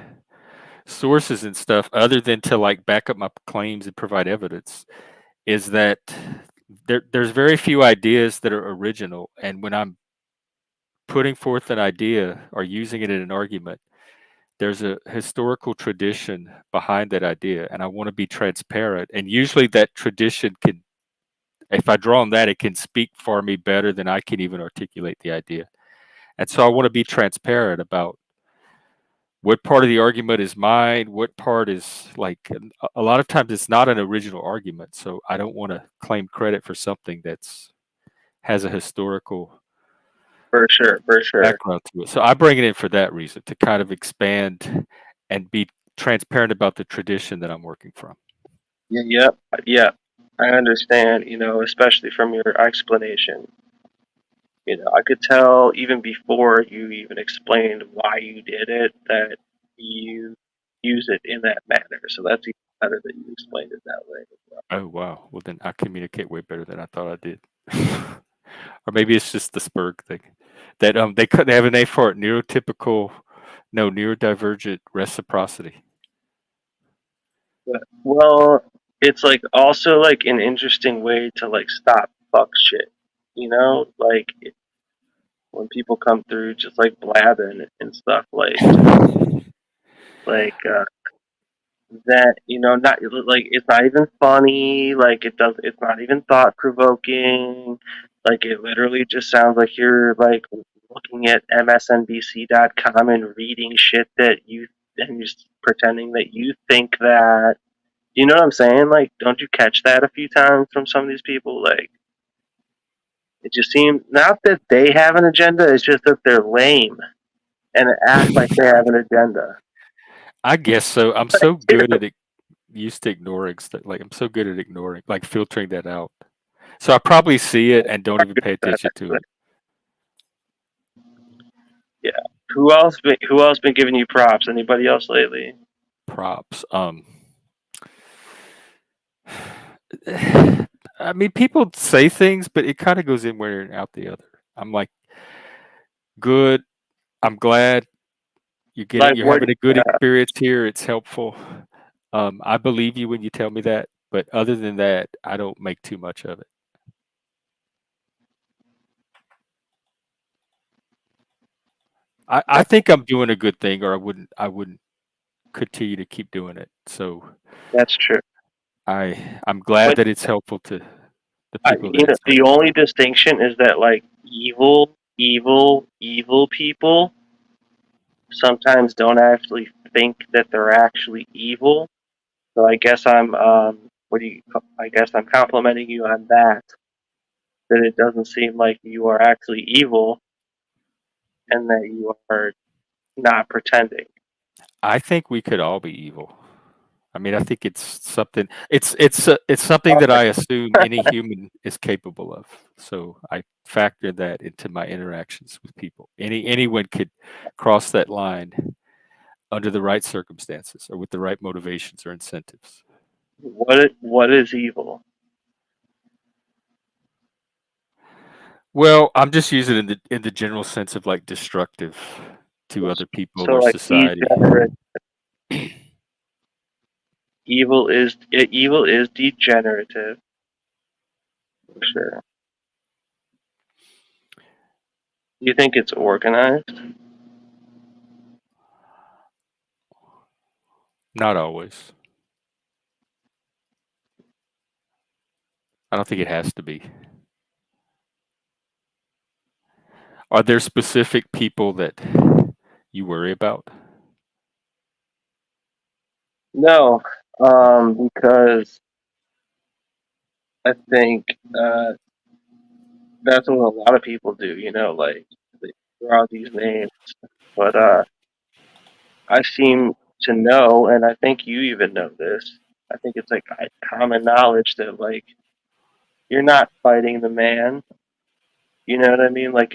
sources and stuff other than to like back up my claims and provide evidence is that there's very few ideas that are original, and when I'm putting forth an idea or using it in an argument, there's a historical tradition behind that idea, and I want to be transparent, and usually that tradition can, if I draw on that, it can speak for me better than I can even articulate the idea. And so I want to be transparent about what part of the argument is mine, what part is like a lot of times it's not an original argument. So I don't want to claim credit for something that's has a historical For sure. background to it. So I bring it in for that reason, to kind of expand and be transparent about the tradition that I'm working from. Yeah. I understand. Especially from your explanation. I could tell even before you even explained why you did it that you use it in that manner. So that's even better that you explained it that way as well. Oh wow. Well then I communicate way better than I thought I did. Or maybe it's just the Spurg thing. That they have a name for it, neurodivergent reciprocity. Well, it's like also like an interesting way to like stop fuck shit. Like when people come through just like blabbing and stuff like that, not like it's not even funny, like it's not even thought provoking, like it literally just sounds like you're like looking at msnbc.com and reading shit and just pretending that you think that. You know what I'm saying? Like, don't you catch that a few times from some of these people? Like, it just seems not that they have an agenda, it's just that they're lame and act like they have an agenda. I guess so. I'm so good at it. Used to ignoring stuff. Like I'm so good at ignoring, like filtering that out. So I probably see it and don't even pay attention to it. Yeah. Who else been giving you props? Anybody else lately? Props. I mean, people say things, but it kind of goes in one ear and out the other. I'm like, good. I'm glad Like you're what? having a good experience here. It's helpful. I believe you when you tell me that, but other than that, I don't make too much of it. I think I'm doing a good thing, or I wouldn't continue to keep doing it. So That's true. I'm glad But that it's helpful to the people that it's the only distinction is that like evil evil people sometimes don't actually think that they're actually evil. So I guess I guess I'm complimenting you on that. That it doesn't seem like you are actually evil, and that you are not pretending. I think we could all be evil. I mean, I think it's something. It's something that I assume any human is capable of. So I factor that into my interactions with people. Anyone could cross that line under the right circumstances or with the right motivations or incentives. What is evil? Well, I'm just using it in the general sense of like destructive to other people So or like society. evil is degenerative for sure. You think it's organized? Not always. I don't think it has to be. Are there specific people that you worry about? No, because I think that's what a lot of people do. You know, like they throw out these names, but I seem to know, and I think you even know this. I think it's like common knowledge that like you're not fighting the man. You know what I mean? Like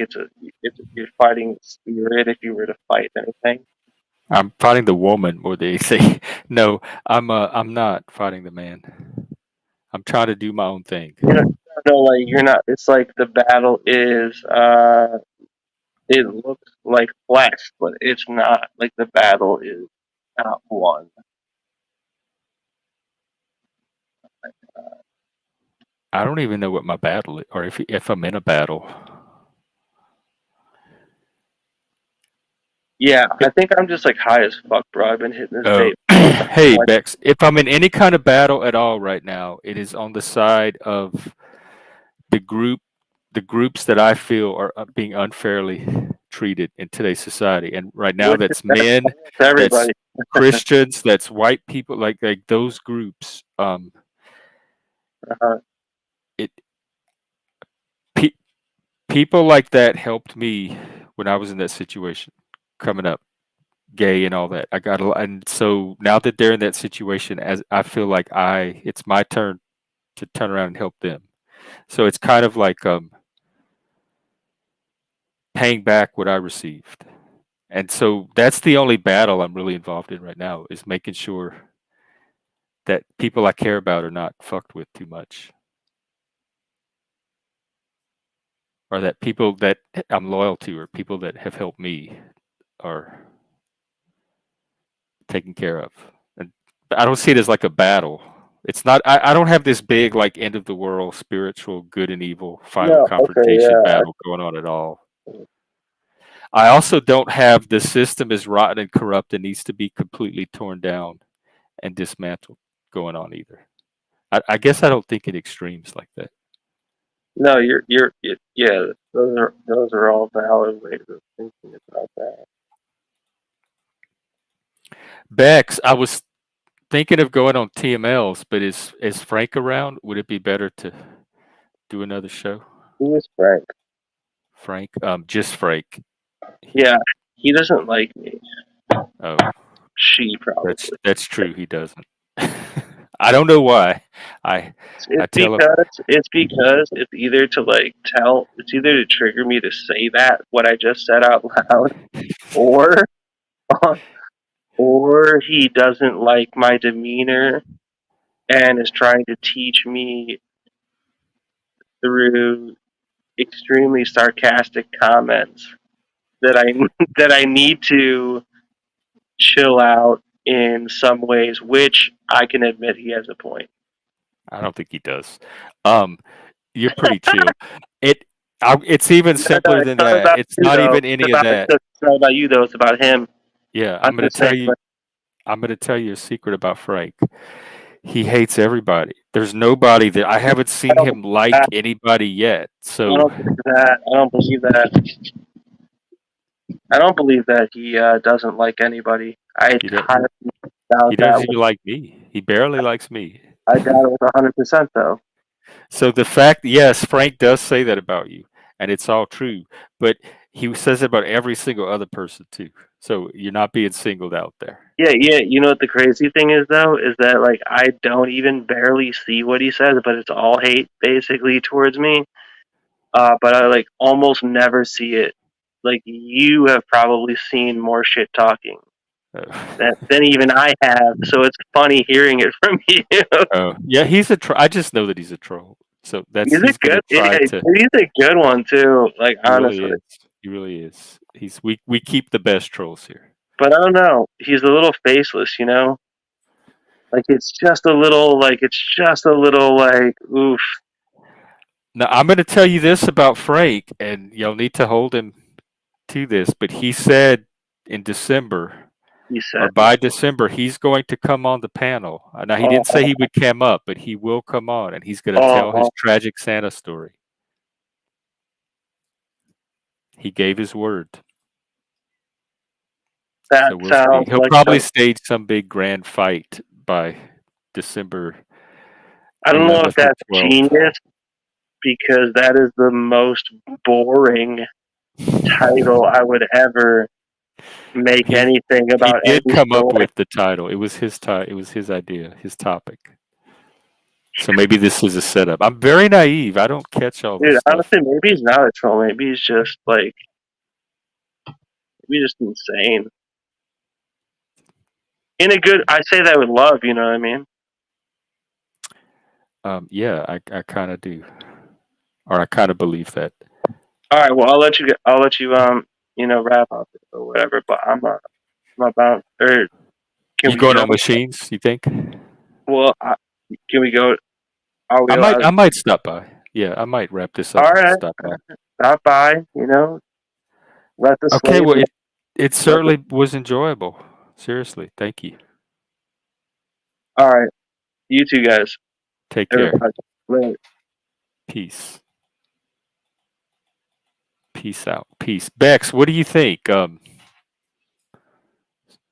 you're fighting spirit if you were to fight anything. I'm fighting the woman more than anything. No, I'm not fighting the man. I'm trying to do my own thing. You know, like you're not. It's like the battle is. It looks like flesh, but it's not. Like the battle is not won. I don't even know what my battle is, or if I'm in a battle. Yeah, I think I'm just like high as fuck, bro. I've been hitting this Oh, vape. hey Bex, if I'm in any kind of battle at all right now, it is on the side of the groups that I feel are being unfairly treated in today's society. And right now, that's men, It's that's everybody. Christians, that's white people, like those groups. Uh, It pe- People like that helped me when I was in that situation, coming up, gay and all that. I got a lot, and so now that they're in that situation, as I feel like it's my turn to turn around and help them. So it's kind of like paying back what I received. And so that's the only battle I'm really involved in right now, is making sure that people I care about are not fucked with too much. Or that people that I'm loyal to or people that have helped me are taken care of. And I don't see it as like a battle. It's not I don't have this big like end of the world spiritual good and evil final no, okay, confrontation yeah. battle going on at all. I also don't have the system is rotten and corrupt and needs to be completely torn down and dismantled going on either. I guess I don't think in extremes like that. No, yeah. Those are all valid ways of thinking about that. Bex, I was thinking of going on TMLs, but is Frank around? Would it be better to do another show? Who is Frank? Frank, just Frank. Yeah, he doesn't like me. Oh, She probably. that's true. He doesn't. I don't know why. I It's tell him. because it's either to like it's either to trigger me to say that what I just said out loud, or or he doesn't like my demeanor and is trying to teach me through extremely sarcastic comments that I that I need to chill out in some ways, which I can admit he has a point. I don't think he does. You're pretty chill. It. It's even simpler It's than not that. about It's you not though. even any of that. It's not about you though. It's about him. Yeah, I'm I'm going to just saying, tell you. I'm going to tell you a secret about Frank. He hates everybody. There's nobody that I haven't seen him like anybody yet. I So don't believe that. I don't believe that. I don't believe that he doesn't like anybody. I he highly doesn't. doubt He that. doesn't even like me. He barely likes me. I doubt it with 100% though. So the fact, yes, Frank does say that about you, and it's all true. But he says it about every single other person too. So you're not being singled out there. Yeah, yeah. You know what the crazy thing is though, is that like I don't even barely see what he says, but it's all hate basically towards me. But I like almost never see it. Like you have probably seen more shit talking than even I have, so it's funny hearing it from you. Oh, yeah, he's a troll. I just know that he's a troll. So He's a he's good, gonna try to. he's a good one too. Like He really honestly, is. He really is. We keep the best trolls here. but I don't know. He's a little faceless, you know. Like it's just a little, like oof. Now I'm gonna tell you this about Frank, and you'll need to hold him to this. But he said in December, He said, or by December, he's going to come on the panel. Now he didn't say he would come up, but he will come on, and he's going to tell his tragic Santa story. He gave his word. that So we'll sounds see. He'll like probably stage some big grand fight by December. I don't know if 11th or that's 12th. genius because that is the most boring title I would ever make anything He about did any come up story. with the title. It was his it was his idea, his topic. So maybe this is a setup. I'm very naive. I don't catch all this Dude, stuff. honestly, maybe he's not a troll. Maybe he's just like, maybe just insane. In a good, I say that with love. You know what I mean? Yeah, I kind of do, or I kind of believe that. All right. Well, I'll let you. Wrap up or whatever. But I'm about. Or can You we going go? on machines? You think? Well, can we go? Are we allowed? I might stop by. Yeah, I might wrap this up All and right. stop by. Stop by. You know, let the Okay, slave. well, it certainly was enjoyable. Seriously, thank you. All right. You two guys. Take care. Everybody. Later. Peace. Peace out. Peace. Bex, what do you think?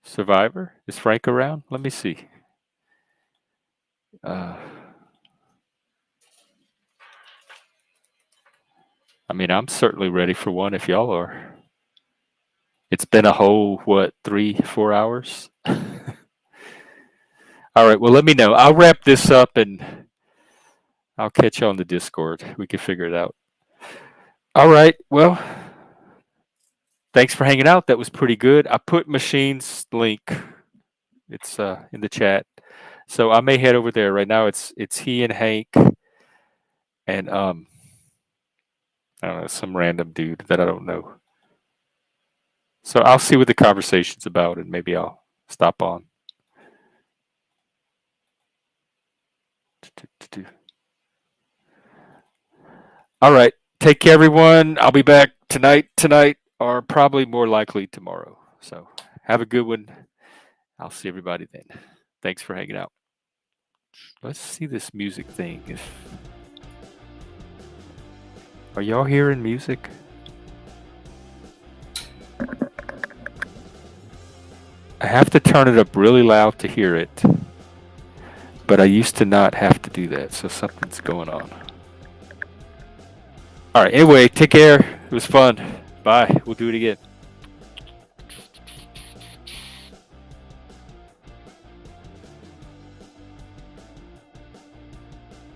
Survivor? Is Frank around? Let me see. I mean, I'm certainly ready for one if y'all are. It's been a whole, 3-4 hours? All right, well, let me know. I'll wrap this up and I'll catch you on the Discord. We can figure it out. All right, well, thanks for hanging out. That was pretty good. I put Machine's link. It's in the chat. So I may head over there. Right now it's he and Hank and I don't know, some random dude that I don't know. So I'll see what the conversation's about and maybe I'll stop on. All right. Take care, everyone. I'll be back tonight, or probably more likely tomorrow. So have a good one. I'll see everybody then. Thanks for hanging out. Let's see this music thing. Are y'all hearing music? I have to turn it up really loud to hear it. But I used to not have to do that, so something's going on. All right, anyway, take care. It was fun. Bye. We'll do it again.